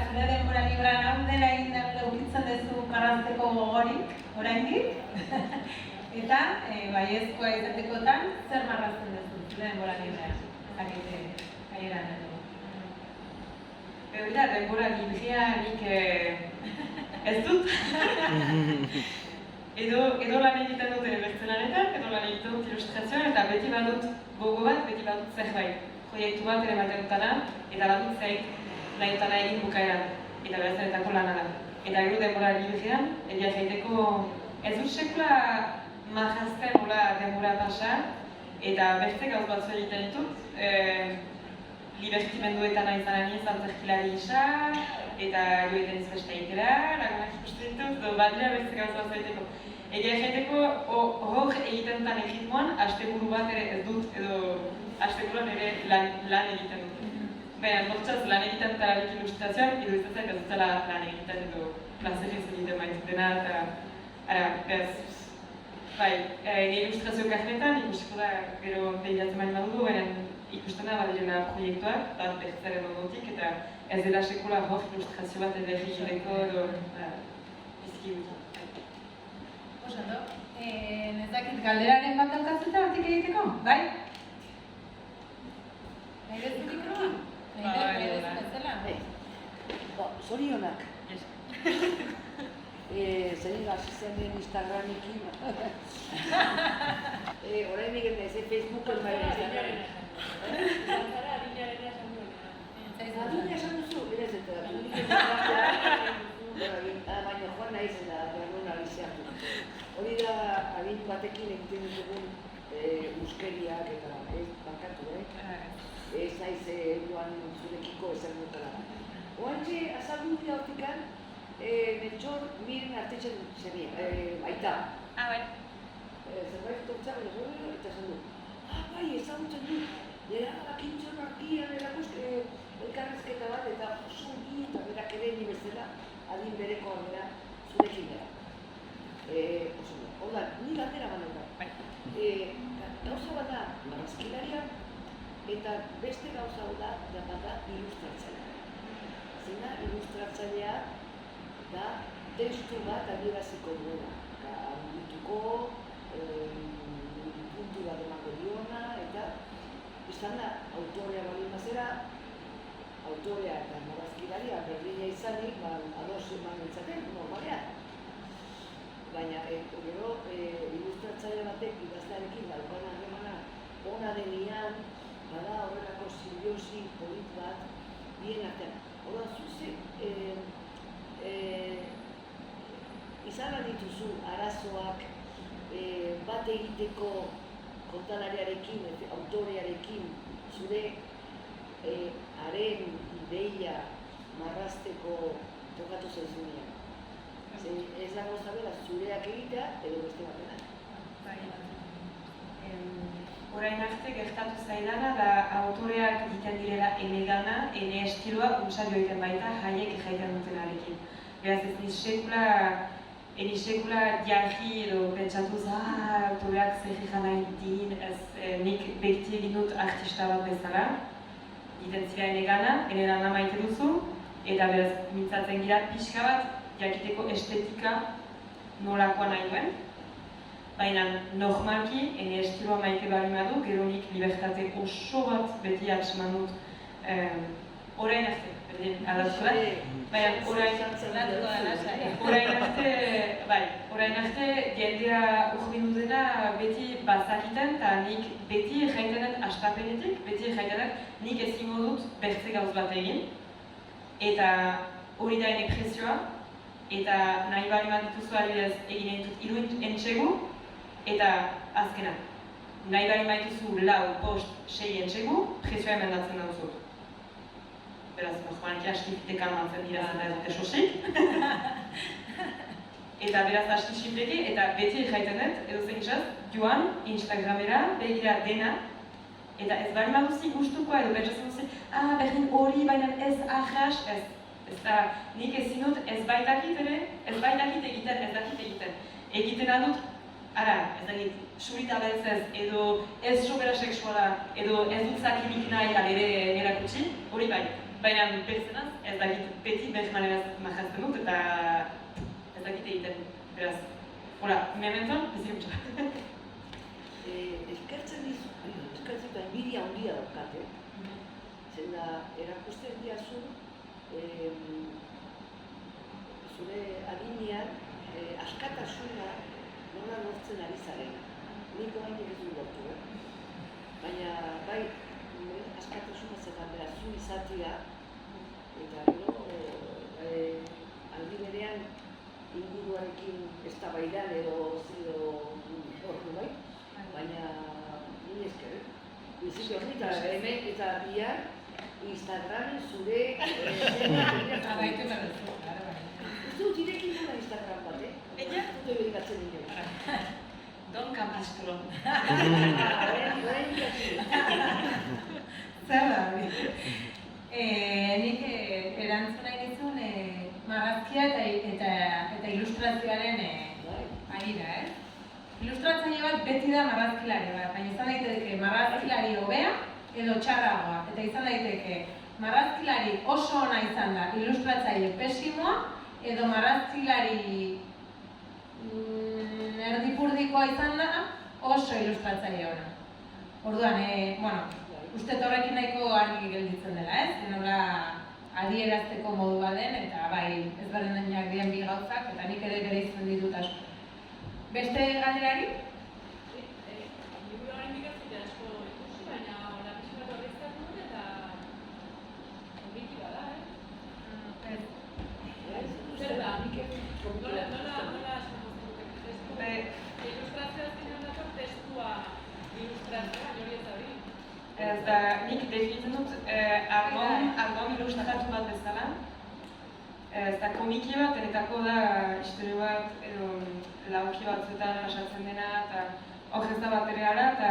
zure denbora libran hau dela egin ukitzen duzu karrazteko gogorik, oraindik. Eta, baiezkoa izatekotan, zer marrazten duzu zure denbora libran? Zakite, gaieran edo. Begira, denbora librea nik ez dut. Edo lan egiten dut ere bertzen lanetan, edo lan egiten dut ilustrazioan, eta beti badut gogo bat, beti badut zerbait. Proiektu bat ere maten dutana, eta badut zeit nahi dutana egin bukaeran, eta beraztenetako lana da. Eta gero denbora librean, egia jaiteko ez dut sekula marrazten hola denbora pasa, eta beste gauz batzu egiten ditut, libertimenduetan izan aniz antzerkilari isa, eta joetan izbeste egitera, lagunak ikusten ditut, badira beste gauz batzu egiteko. Egia jaiteko hor egiten dutan egitmoan, asteburu bat ere ez dut, edo asteburuan ere lan egiten dut. Baina, bortxaz lan egiten dut ilustrazioan, edo izatzen ez dutela lan egiten edo plazeriz egiten baitu dena, eta beraz, bai, nire ilustrazio karnetan ikusiko da gero behilatzen baino badugu, baina ikusten da badirela proiektuak, bat bertzaren ondotik, eta ez dela sekula hor ilustrazio bat edo egiteko edo biziki gutu. Osando, nezakit galderaren bat daukazuta hortik egiteko, bai? Nahi bezu mikroa? Nahi bezu bezala? Zorionak. Zein hasi zen den Instagramekin. Orain egin ez, Facebooken bai Instagramen. Zara adinaren esan duena. Adina esan duzu, berez eta baina joan nahi zen da, berron abiziatu. Hori da, adin batekin egiten ditugun uskeriak eta ez bakatu, ez naiz joan zurekiko ezer dutela. Oantxe, azaldu dira hortikan, Meltxor miren artetzen zemia, baita. Bai. Zerbait tortzak eta esan du. Bai, ezagutzen du. Nera bakintxon arkian erakuske elkarrezketa bat eta oso ongi eta berak ere ni bezala adin bereko aldera zurekin dela. Oso da. Hau da, ni galdera bat gauza bat da marrazkilaria eta beste gauza bat da ilustratzailea. Zena ilustratzailea da testu bat adieraziko duena. Handituko, puntu bat emango diona, eta izan da, autorea baldin bazera, autorea eta marrazkilaria berdina izanik, ados eman ditzaten, normalean. Baina, gero, ilustratzaile batek idazlearekin daukan harremana ona denean, bada horrelako simbiosi polit bat bien artean. Hora, zuze, izan dituzu arazoak bat egiteko kontalariarekin, autorearekin, zure haren ideia marrazteko tokatu zaizunean. Ez dago zabela zureak egitea edo beste batena. Orain arte gertatu zaidana da autoreak egiten direla ene gana, ene estiloa untsaio egiten baita jaiek jaiten dutenarekin. Beraz ez ni sekula jarri edo pentsatuz, autoreak zer egin nahi din, nik beti egin dut artista bat bezala. Egiten zira ene gana, ene lana maite duzu, eta beraz mintzatzen gira pixka bat jakiteko estetika nolakoa nahi duen. Baina normalki, ene estiloa maite bali badu, gero nik libertate oso bat beti atseman dut orain arte, berdin aldatu da. Baina orain arte jendea urbin dutena beti bazakiten, eta nik beti jaiten dut astapenetik, beti jaiten dut nik ezingo dut bertze gauz bat egin. Eta hori da ene presioa, eta nahi bali bat dituzu adibidez egin ditut 3 entsegu, eta azkena, nahi bali maituzu 4, 5, 6 entsegu, presioa emendatzen dauzut. Beraz, normalki askifitekan mantzen dira zeta ez dute sosik. Eta beraz aski simpleki, eta beti jaiten dut, edo zen izaz, joan Instagramera, begira dena, eta ez bali maduzi gustukoa edo pentsatzen duzi, berdin hori baina ez ahas, ez da, nik ezin dut ez baitakit ere, ez baitakit egiten. Egiten adut, ez dakit, surita beltzez, edo ez sobera seksuala, edo ez dut zakinik nahi alere erakutsi, hori bai. Baina pertsenaz, ez dakit beti behmaneraz majazten dut, eta ez dakit egiten, beraz. Hola, mementon, bizir mutxa. Eskertzen da enbidia handia daukate, zenda erakusten diazu, zure adinean askatasuna nola lortzen ari zaren. Nik orain ez du lortu, baina bai askatasuna zetan beraz zu izatea, eta gero aldi berean inguruarekin eztabaidan edo hortu bai, baina ni esker. Biziki hori eta bihar Instagramen zure Abaitu berrezu, ez dut irekin duna Instagram bat, Eta? Dute behikatzen dira. Don Campistro. Orain ikasi. zer da hori? Nik erantzun nahi dizun marrazkia eta ilustrazioaren harira, Ilustratzaile bat beti da marrazkilari bat, baina izan daiteke marrazkilari hobea edo txarragoa. Eta izan daiteke marrazkilari oso ona izan da ilustratzaile pesimoa edo marrazkilari erdipurdikoa izan da oso ilustratzaile ona. Orduan, uste horrekin nahiko argi gelditzen dela, nola adierazteko modu baden, eta bai ezberdinak diren bi gauzak, eta nik ere bereizten ditut asko. Beste galderari? Liburu oraindik ez dute asko ikusi, baina hola pixka bat horrezkatu dut eta konbiki bada, Zer da? Nola asko moztuko? Ilustrazioa zinean dator testua ilustrazioa, hori ez hori? Ez da, nik definitzen dut album ilustratu bat bezala. Ez da, komiki bat, enetako da istorio bat edo lauki batzuetan pasatzen dena, eta hor ez da bat ere gara, eta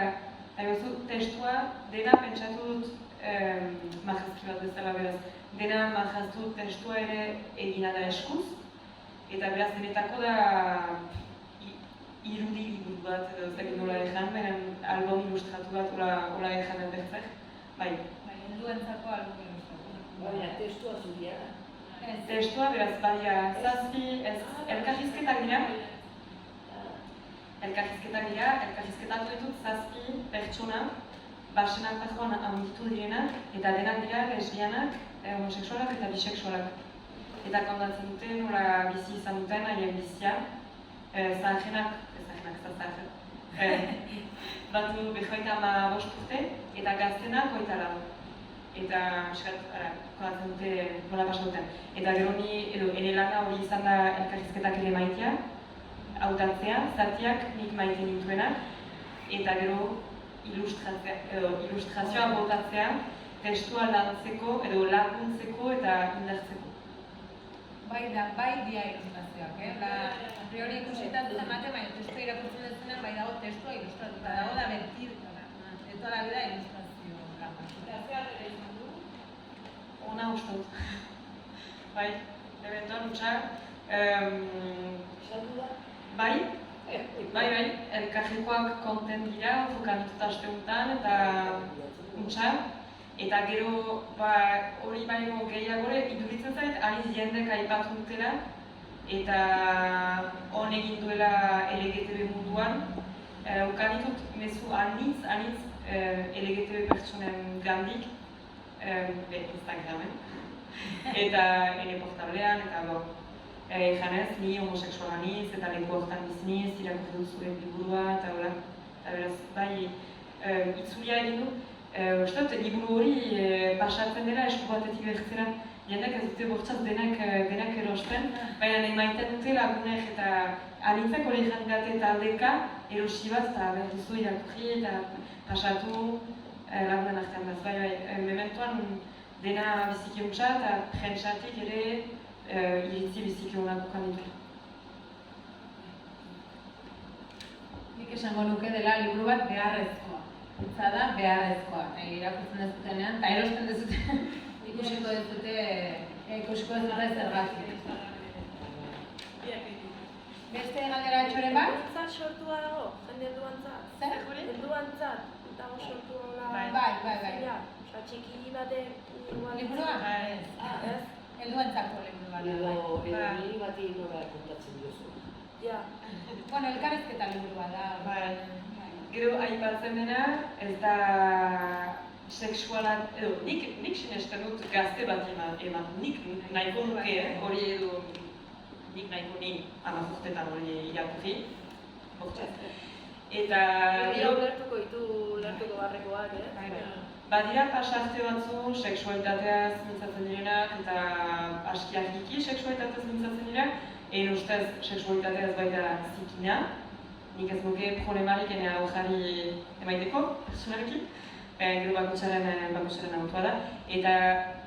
testua dena pentsatu dut marrazki bat bezala beraz. Dena marraztu dut testua ere egina da eskuz, eta beraz denetako da irudi liburu bat, edo ez dakit nola ezan, baina album ilustratu bat hola ezan enbertzak. Bai. Helduentzako album ilustratu. Baina testua zuria da. Testua beraz badia zazpi, elkarrizketak dira. Elkarrizketatu ditut zazpi pertsona, basenak tajoan handitu direnak, eta denak dira lesbianak, homosexualak eta bisexualak. Eta kontatzen dute nola bizi izan duten haien bizia, zaharrenak, batu 55 urte, eta gaztenak 24. Eta kontatzen dute nola pasa duten. Eta gero ni, edo ene lana hori izan da elkarrizketak ere maitea, hautatzea, zatiak nik maite nituenak, eta gero ilustrazioa botatzea, testua lantzeko edo laguntzeko eta indartzeko. Bai dia ilustrazioak, a priori ikusita dut ematen, baina testua irakurtzen duzunean bai dago testua ilustratuta dago da bertiduta da. Eta la vida ilustrazio lan. Zer ere izan du? Ona uste dut. Bai, ebentuan utxa, Esan du da? Bai, elkarrekoak konten dira, jokanituta asteuntan eta utxa. Eta gero, hori baino gehiagore, iduritzen zait, aniz jendek aipatu dutela, eta hon egin duela LGTB munduan. Ukanitut mezu anitz LGTB pertsonen gandik, Instagramen, eta ene portablean, eta janez, ni homoseksuala niz, eta leku hortan bizniz, irakurri duzuen liburua, eta hola. Eta beraz, bai, itzulia egin du. Uste dut, liburu hori pasatzen dela esku batetik bertzera. Jendek ez dute bortzaz denak erosten, baina nahi maiten dute lagunek eta anitzak hori jandate taldeka erosi bat eta behar duzu irakurri eta pasatu lagunen artean bat. Bai, mementoan dena biziki untsa eta jentsatik ere iritzi biziki honak ukan ditu. Nik esango nuke dela liburu bat beharrezkoa. Hitza da beharrezkoa. Irakurtzen dezutenean, eta erosten dezuten ikusiko dezute zergatik. Beste galderatxoren bat? Entzat sortua dago, jende helduantzat. Zer? Helduantzat dago sortua hola. Bai. Osa, txiki baten igual. Liburua? Ez? Helduentzako liburua. Edo niri bati nola kontatzen diozu. Ja. Bueno, elkarrizketa liburua da. Bai. Gero aipatzen dena, ez da sexuala, edo nik sinesten dut gazte bat eman, nik nahiko nuke, hori edo nik nahiko ni 10 urtetan hori irakurri, bortzat. Eta Gero lertuko barrekoak, badira pasarte batzu sexualitateaz mintzatzen direnak eta askiakiki sexualitateaz mintzatzen direnak, egin ustez sexualitateaz baita zikina. Nik ez nuke problemarik ene aujari emaiteko, personarekin, gero bakoitzaren autua da. Eta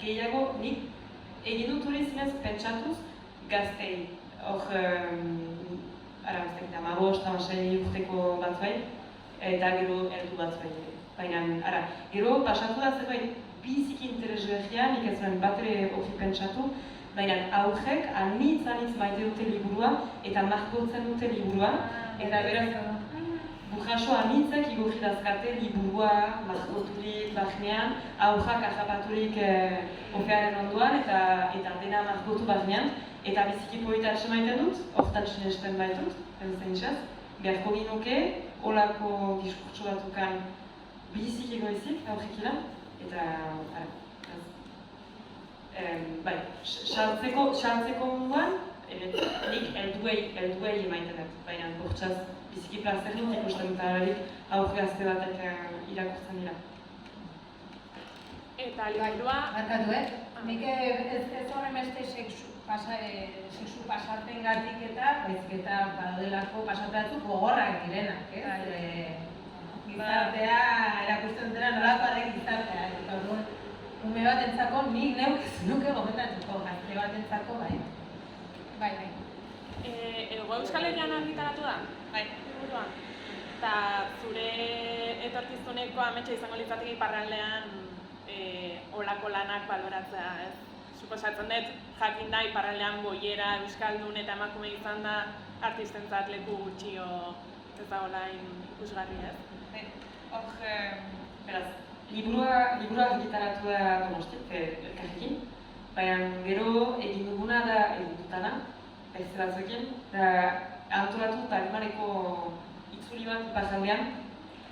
gehiago nik egin dut hori zinez pentsatuz gaztei. Hor, ara gazteik da, 15-16 urteko batzuei, eta gero heldu batzuei. Baina, ara, gero pasatu da zerbait biziki interesgarria, nik ez zuen bat ere hori pentsatu, baina aurrek anitz maite dute liburua eta margotzen dute liburua. Eta beraz, burraso anitzek igorri dazkate liburua margoturik barnean, aurrak ahapaturik opearen ondoan eta dena margotu barnean. Eta biziki polita maiten dut, hortan sinesten baitut, zentzaz. Beharko ginuke, holako diskurtso batukan biziki egoizik aurrekila. Eta, bai, xaltzeko munduan, nik helduei emaiten dut, baina bortzaz biziki plazerrik ikusten dut ararik aurre gazte batek irakurtzen dira. Eta liburua... Barkatu, nik ez horren beste sexu pasaten gatik eta baizik eta badaudelako pasatatu gogorrak direnak, gizartea erakusten dela nolako den gizartea, eta ume batentzako nik neuk ez nuke gomendatuko, gazte batentzako bai. Bai. Ego Euskal Herrian argitaratu da? Bai. Liburua. Eta zure etorkizuneko ametsa izango litzateke iparraldean olako lanak baloratzea, ez? Suposatzen dut, jakin da iparraldean boiera, euskaldun eta emakume izan da artistentzat leku gutxio ez da olain ikusgarri, ez? Hor, beraz, liburua argitaratu da Donostiak elkarrekin, baina gero egin duguna da egin dutana, beste batzuekin, eta antolatu eta animaleko itzuli bat iparraldean,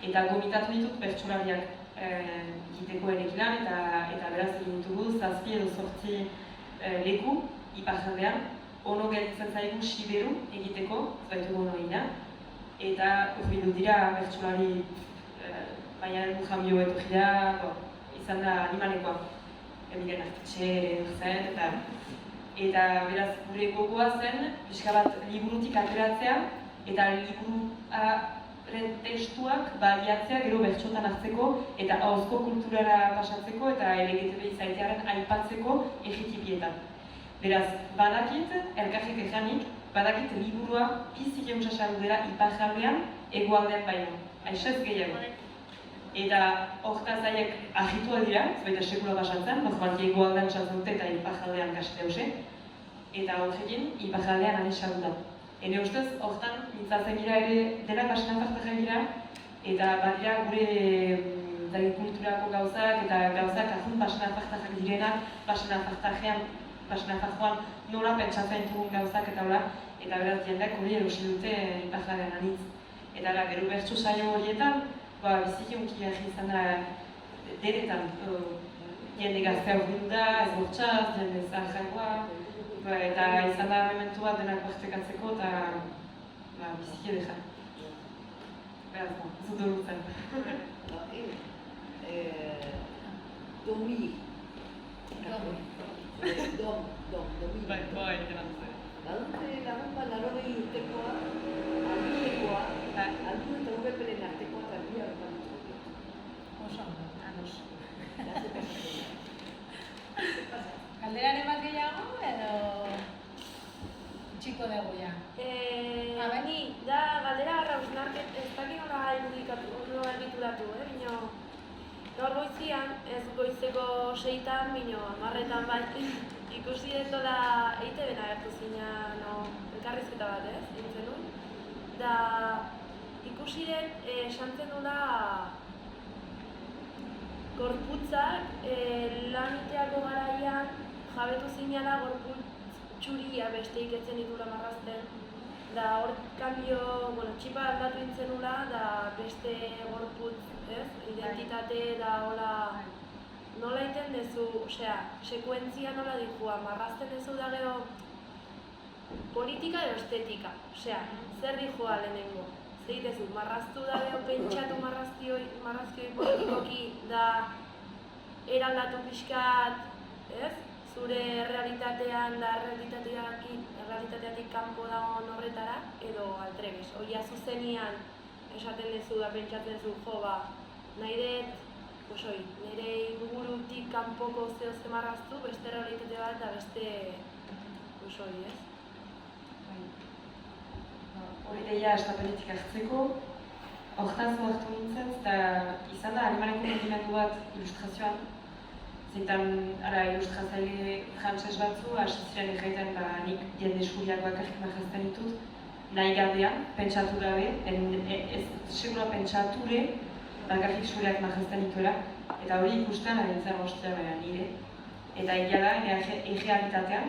eta gomitatu ditut pertsolariak egiteko enekilan, eta beraz egin ditugu 7 edo 8 leku iparraldean, ono gelditzen zaigu Siberu egiteko, ez baitugu ono egina, eta urbildu dira pertsolari baina jambio etorri da, izan da animalekoa. Emiren Artitxe ere zen, eta beraz gure gogoa zen, pixka bat liburutik ateratzea, eta liburuaren testuak baliatzea gero bertsotan hartzeko eta ahozko kulturara pasatzeko eta LGTB izaitearen aipatzeko egitipietan. Beraz, badakit, elkarrik ejanik, badakit liburua bizik eusasadu dela iparraldean egoaldean baino, aixez gehiago. Eta hortaz haiek ahitua dira, baita sekula basatzen, normalki egoaldean sartzen dute eta iparraldean kasite hause, eta horrekin iparraldean anisadu da. Ene ustez, hortan mintzatzen gira ere denak basenafartajak gira, eta badira gure kulturako gauzak eta gauzak ahun basenafartajak direnak, basenafarjoan nola pentsatzen dugun gauzak eta hola, eta beraz jendeak hori erosi dute iparraldean anitz. Eta gero bertso saio horietan, biziki unkia izan da denetan, jende gaztea urbildu da, ez bortxaz, jende zaharragoa, eta izan da momentu bat denak bortekatzeko eta biziki edera. Beraz, zut horutzen. Domi. Bai, enteran zen. Badute lagun bat 80 urtekoa, aldutekoa, aldu eta UBPren artekoa eta albia berpalituko. Oso ondo. Ados. Galderaren bat gehiago edo txiko dugu ja? Ni, da galdera garra usnarket, ez dakit nola egituratu, bino gaur goizian, ez goizeko 6etan, bino 10etan bai, ikusi detola EITB-en agertu zinean elkarrizketa bat, ez? Egin zenun. Da ikusi den, esantzen dula gorputzak lan iteako garaian jabetu zinela gorputz txuria besteik etzen ditula marrazten. Da hor kanbio, txipa aldatu intzenula, da beste gorputz, ez? Identitate da hola nola egiten dezu, osea, sekuentzia nola dihua, marrazten dezu da gero politika edo estetika, osea, zer dihua lehenengo? Zer dezu, marraztu da gero pentsatu marrazkioi politikoki da eraldatu pixkat, ez? Zure realitatean da realitateatik kanpo dagoen horretara, edo altrebes. Oia zuzenian esaten dezu da pentsatzen dezu, nahi dut, nire ingurutik kanpoko zehozte marraztu, beste realitate bat eta beste, ez? Hori deia estapenetik hartzeko, hortaz hartu nintzen, eta izan da Animaleko mugimendu bat ilustrazioan. Zintan, ilustratzaile frantses batzu, hasi ziren egiten nik jende eskubiak bakarrik marrazten ditut, nahi gabean, pentsatu gabe, ez segura pentsature, bakarrik eskubiak marrazten dituela, eta hori ikusten agintzen ostia nire. Eta egia da, errealitatean,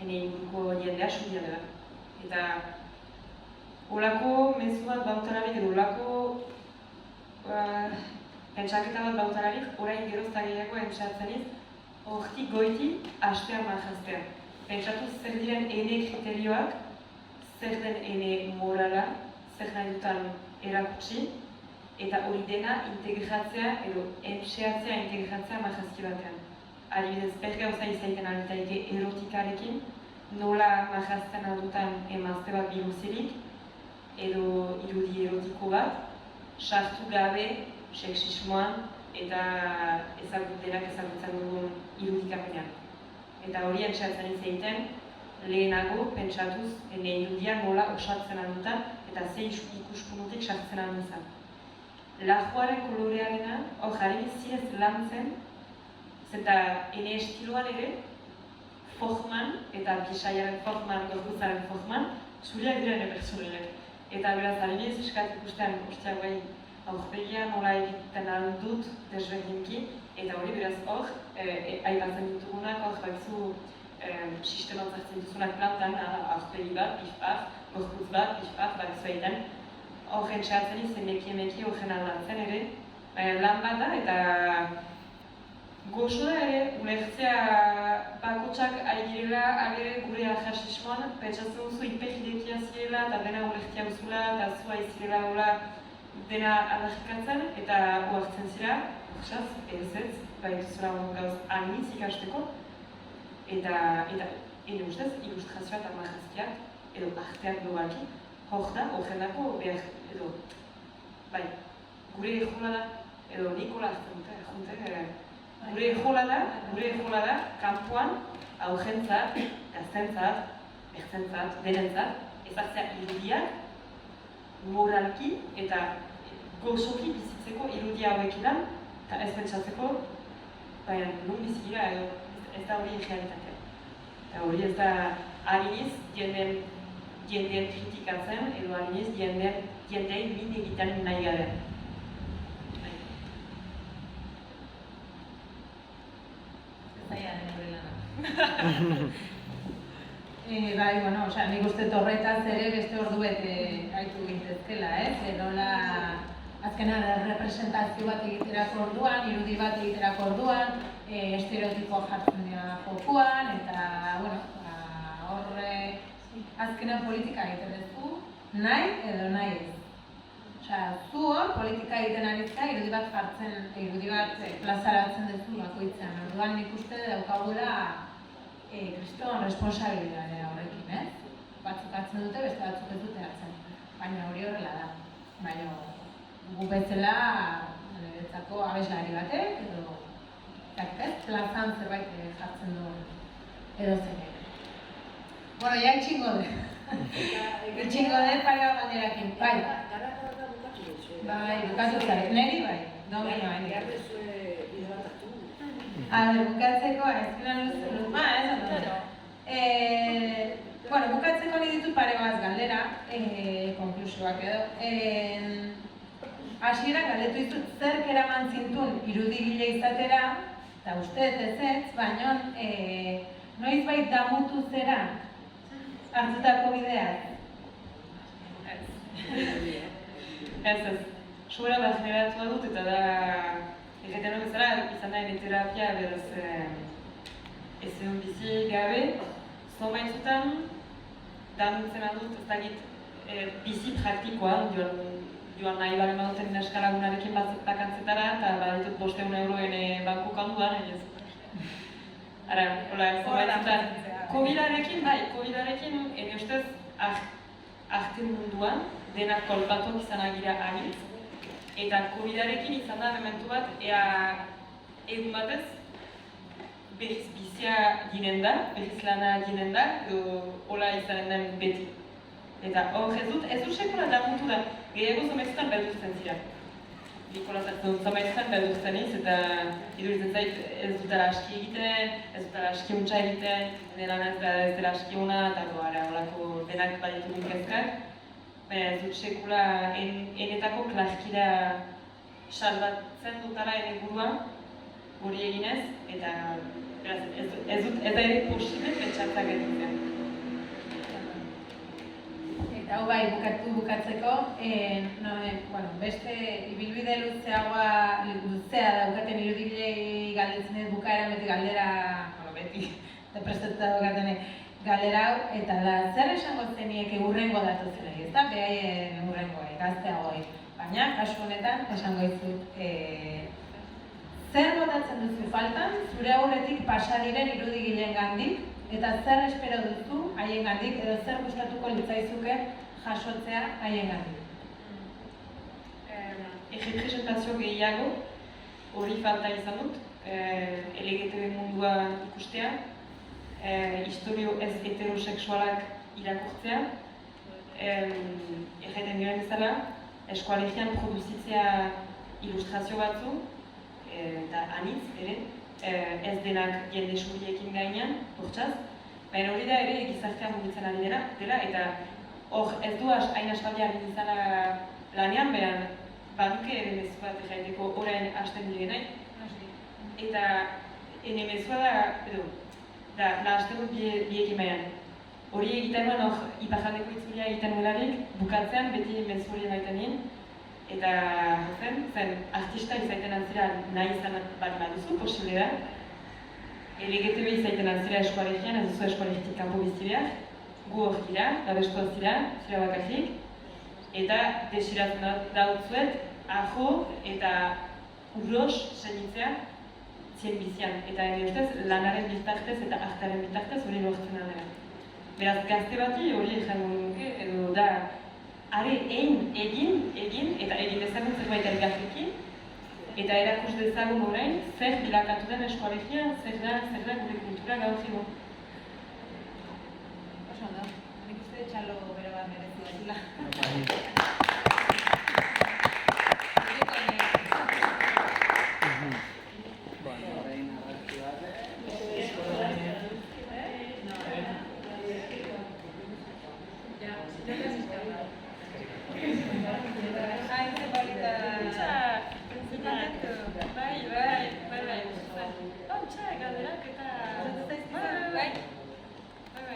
inguruko jendea eskubiak dela. Eta holako mezu bat bautararik edo holako pentsaketa bat bautararik, orain gerozta gehiago entzatzeniz, hortik goiti hastean marraztean. Pentsatu zer diren ene kriterioak, zer den ene morala, zer nahi dutan erakutsi, eta hori dena integratzea edo entxeatzea integratzea marrazki batean. Adibidez, bergauza izaiten alitaike erotikarekin, nola marrazten aldutan emazte bat biluzirik, edo irudi erotiko bat, sartu gabe seksismoan eta denak ezagutzen dugun irudikapenean. Eta hori entxeatzen izaiten, lehenago pentsatuz ene irudia nola osatzen aldutan eta ze ikuspunutik sartzen alduzan. Lajoaren kolorearena hor jarri bizirez lantzen, zeta ene estiloan ere, forman eta pisaiaren forman, gorputzaren forman, zuriak diren epertsonenak. Eta beraz, adibidez iskat ikusten ostia guai aurpegia nola egiten aldut desberdinki, eta hori beraz hor, aipatzen ditugunak hor baitzu sisteman zartzen duzunak plantan, aurpegi bat, pif-paf, gorputz bat, pif-paf, baitzu egiten. Hor entxeatzen izen emeki horren aldatzen ere, lan bat da eta gozo da ere, ulertzea bakotxak ari girela agere gure ajasismoan, pentsatzen duzu hiperhidekia zirela eta dena ulertzea duzula eta zua izirela hola dena aldarrikatzen eta oartzen zira, horxaz, ez, baituzula hori gauz anitz ikasteko eta ene ustez, ilustrazioa eta marrazkiak edo arteak globalki hor da, horrelako behar, edo, bai, gure ejola da, edo Nikola hartzen dute, gure ejola da, kanpoan, aurrentzat, gaztentzat, ertzentzat, denentzat, ezartzea irudiak, moralki eta gozoki bizitzeko irudia hauekidan, eta ez pentsatzeko, baina nun bizigira edo ez da hori realitatea. Eta hori ez da hariniz jendeen kritikatzen edo hariniz jendeei min egiten nahi gabe. Zaila den hori lana. Bai, bueno, nik uste horretaz ere beste ordu bete gaitu gintezkela, nola azkenan representazio bat egiterako orduan, irudi bat egiterako orduan, estereotipo jartzen dira jokuan, eta, bueno, hor azkenan politika egiten duzu, nahi edo nahi ez. Zu hor politika egiten aritzea, irudi bat jartzen, irudi bat plazaratzen duzu bakoitzean. Orduan nik uste daukagula kriston responsabilidadea horrekin, batzuk hartzen dute, beste batzuk ez dute hartzen. Baina hori horrela da. Baina gu bezala niretzako abeslari batek, edo plazan zerbait jartzen du edo zer. Bueno, ja itxingo dut. Itxingo dut pare bat banderakin. Bai, bukatu zait. Neri bai, domino bai. Bukatzeko, ezkenan luzma, Bueno, bukatzeko nahi ditut pare bat galdera, konklusioak edo. Hasieran galdetu ditut zerk eraman zintun irudigile izatera, eta uste ez, baina noiz bait damutu zera hartutako bideak. Ez. Sobera bat generatua dut eta da egiten hori bezala izan da terapia beraz ez egon bizi gabe, zonbaitzutan damutzen adut ez dakit bizi praktikoan, joan nahi baren baduten eskalagunarekin bakantzetara eta baditut 500 euroen banku kanduan, Ara, hola, zonbaitzutan, COVID-arekin, ene ustez, arte munduan, denak kolpatuak izan agira anitz, eta COVID-arekin izan da momentu bat, egun batez, berriz bizia ginen da, berriz lana ginen da, edo hola izanen den beti. Eta hor ez dut sekula damutu da, gehiago zonbaitzutan beldurtzen zira. Nikola zonbaitzutan beldurtzen iz, eta iduritzen zait ez dutara aski egiten, ez dutara aski untsa egiten, denan ez dela aski una, eta holako denak baditugun kezkak. Baina ez dut sekula enetako klarkida salbatzen dutara ene buruan, hori eginez, eta ez da ere posible pentsatzak edutzen. Eta hau bai, bukatzeko, beste ibilbide luzea daukaten irudigilei galdetzen ez bukaeran beti galdera, beti, deprestatuta daukaten galdera hau, eta da, zer esango zeniek hurrengo datozelei, ez da, behaien hurrengoei, gazteagoei. Baina, kasu honetan, esango dizut, zer botatzen duzu faltan, zure aurretik pasa diren irudigileen gandik, eta zer espero duzu haien gandik, edo zer gustatuko litzaizuke jasotzea haien gandik. Errepresentazio gehiago, hori falta izan dut, LGTB mundua ikustea, historio ez heterosexualak irakurtzea, erraiten dira bezala, eskoalegian produzitzea ilustrazio batzu, eta anitz ere, ez denak jende suriekin gainean, bortxaz, baina hori da ere gizartean mugitzen ari dela, eta hor ez du hain aspaldi ari izana lanean, behan baduke ere mezu bat erraiteko orain hasten direnai, eta ene mezua da hasten dut biekin baian. Hori egiten duen hor ipajateko itzulia egiten nuelarik, bukatzean beti mezu hori emaiten nien, eta zen artista izaiten antzira nahi izan bat baduzu, posible da. LGTB izaiten antzira eskoalegian, ez duzu eskoalegitik kanpo biztileak, gu hor gira, gabestu zira bakarrik, eta desiratzen dautzuet, ajo eta urros senitzea zien bizian. Eta ene ustez, lanaren bitartez eta artaren bitartez hori lortzen dela. Beraz, gazte bati hori ejango nuke, edo da are egin eta egin dezagun zerbait elgarrekin, eta erakus dezagun orain zer bilakatu den eskolegia, zer da gure kultura gaur egun. Oso ondo, nik uste txalo bero bat merezi dutela.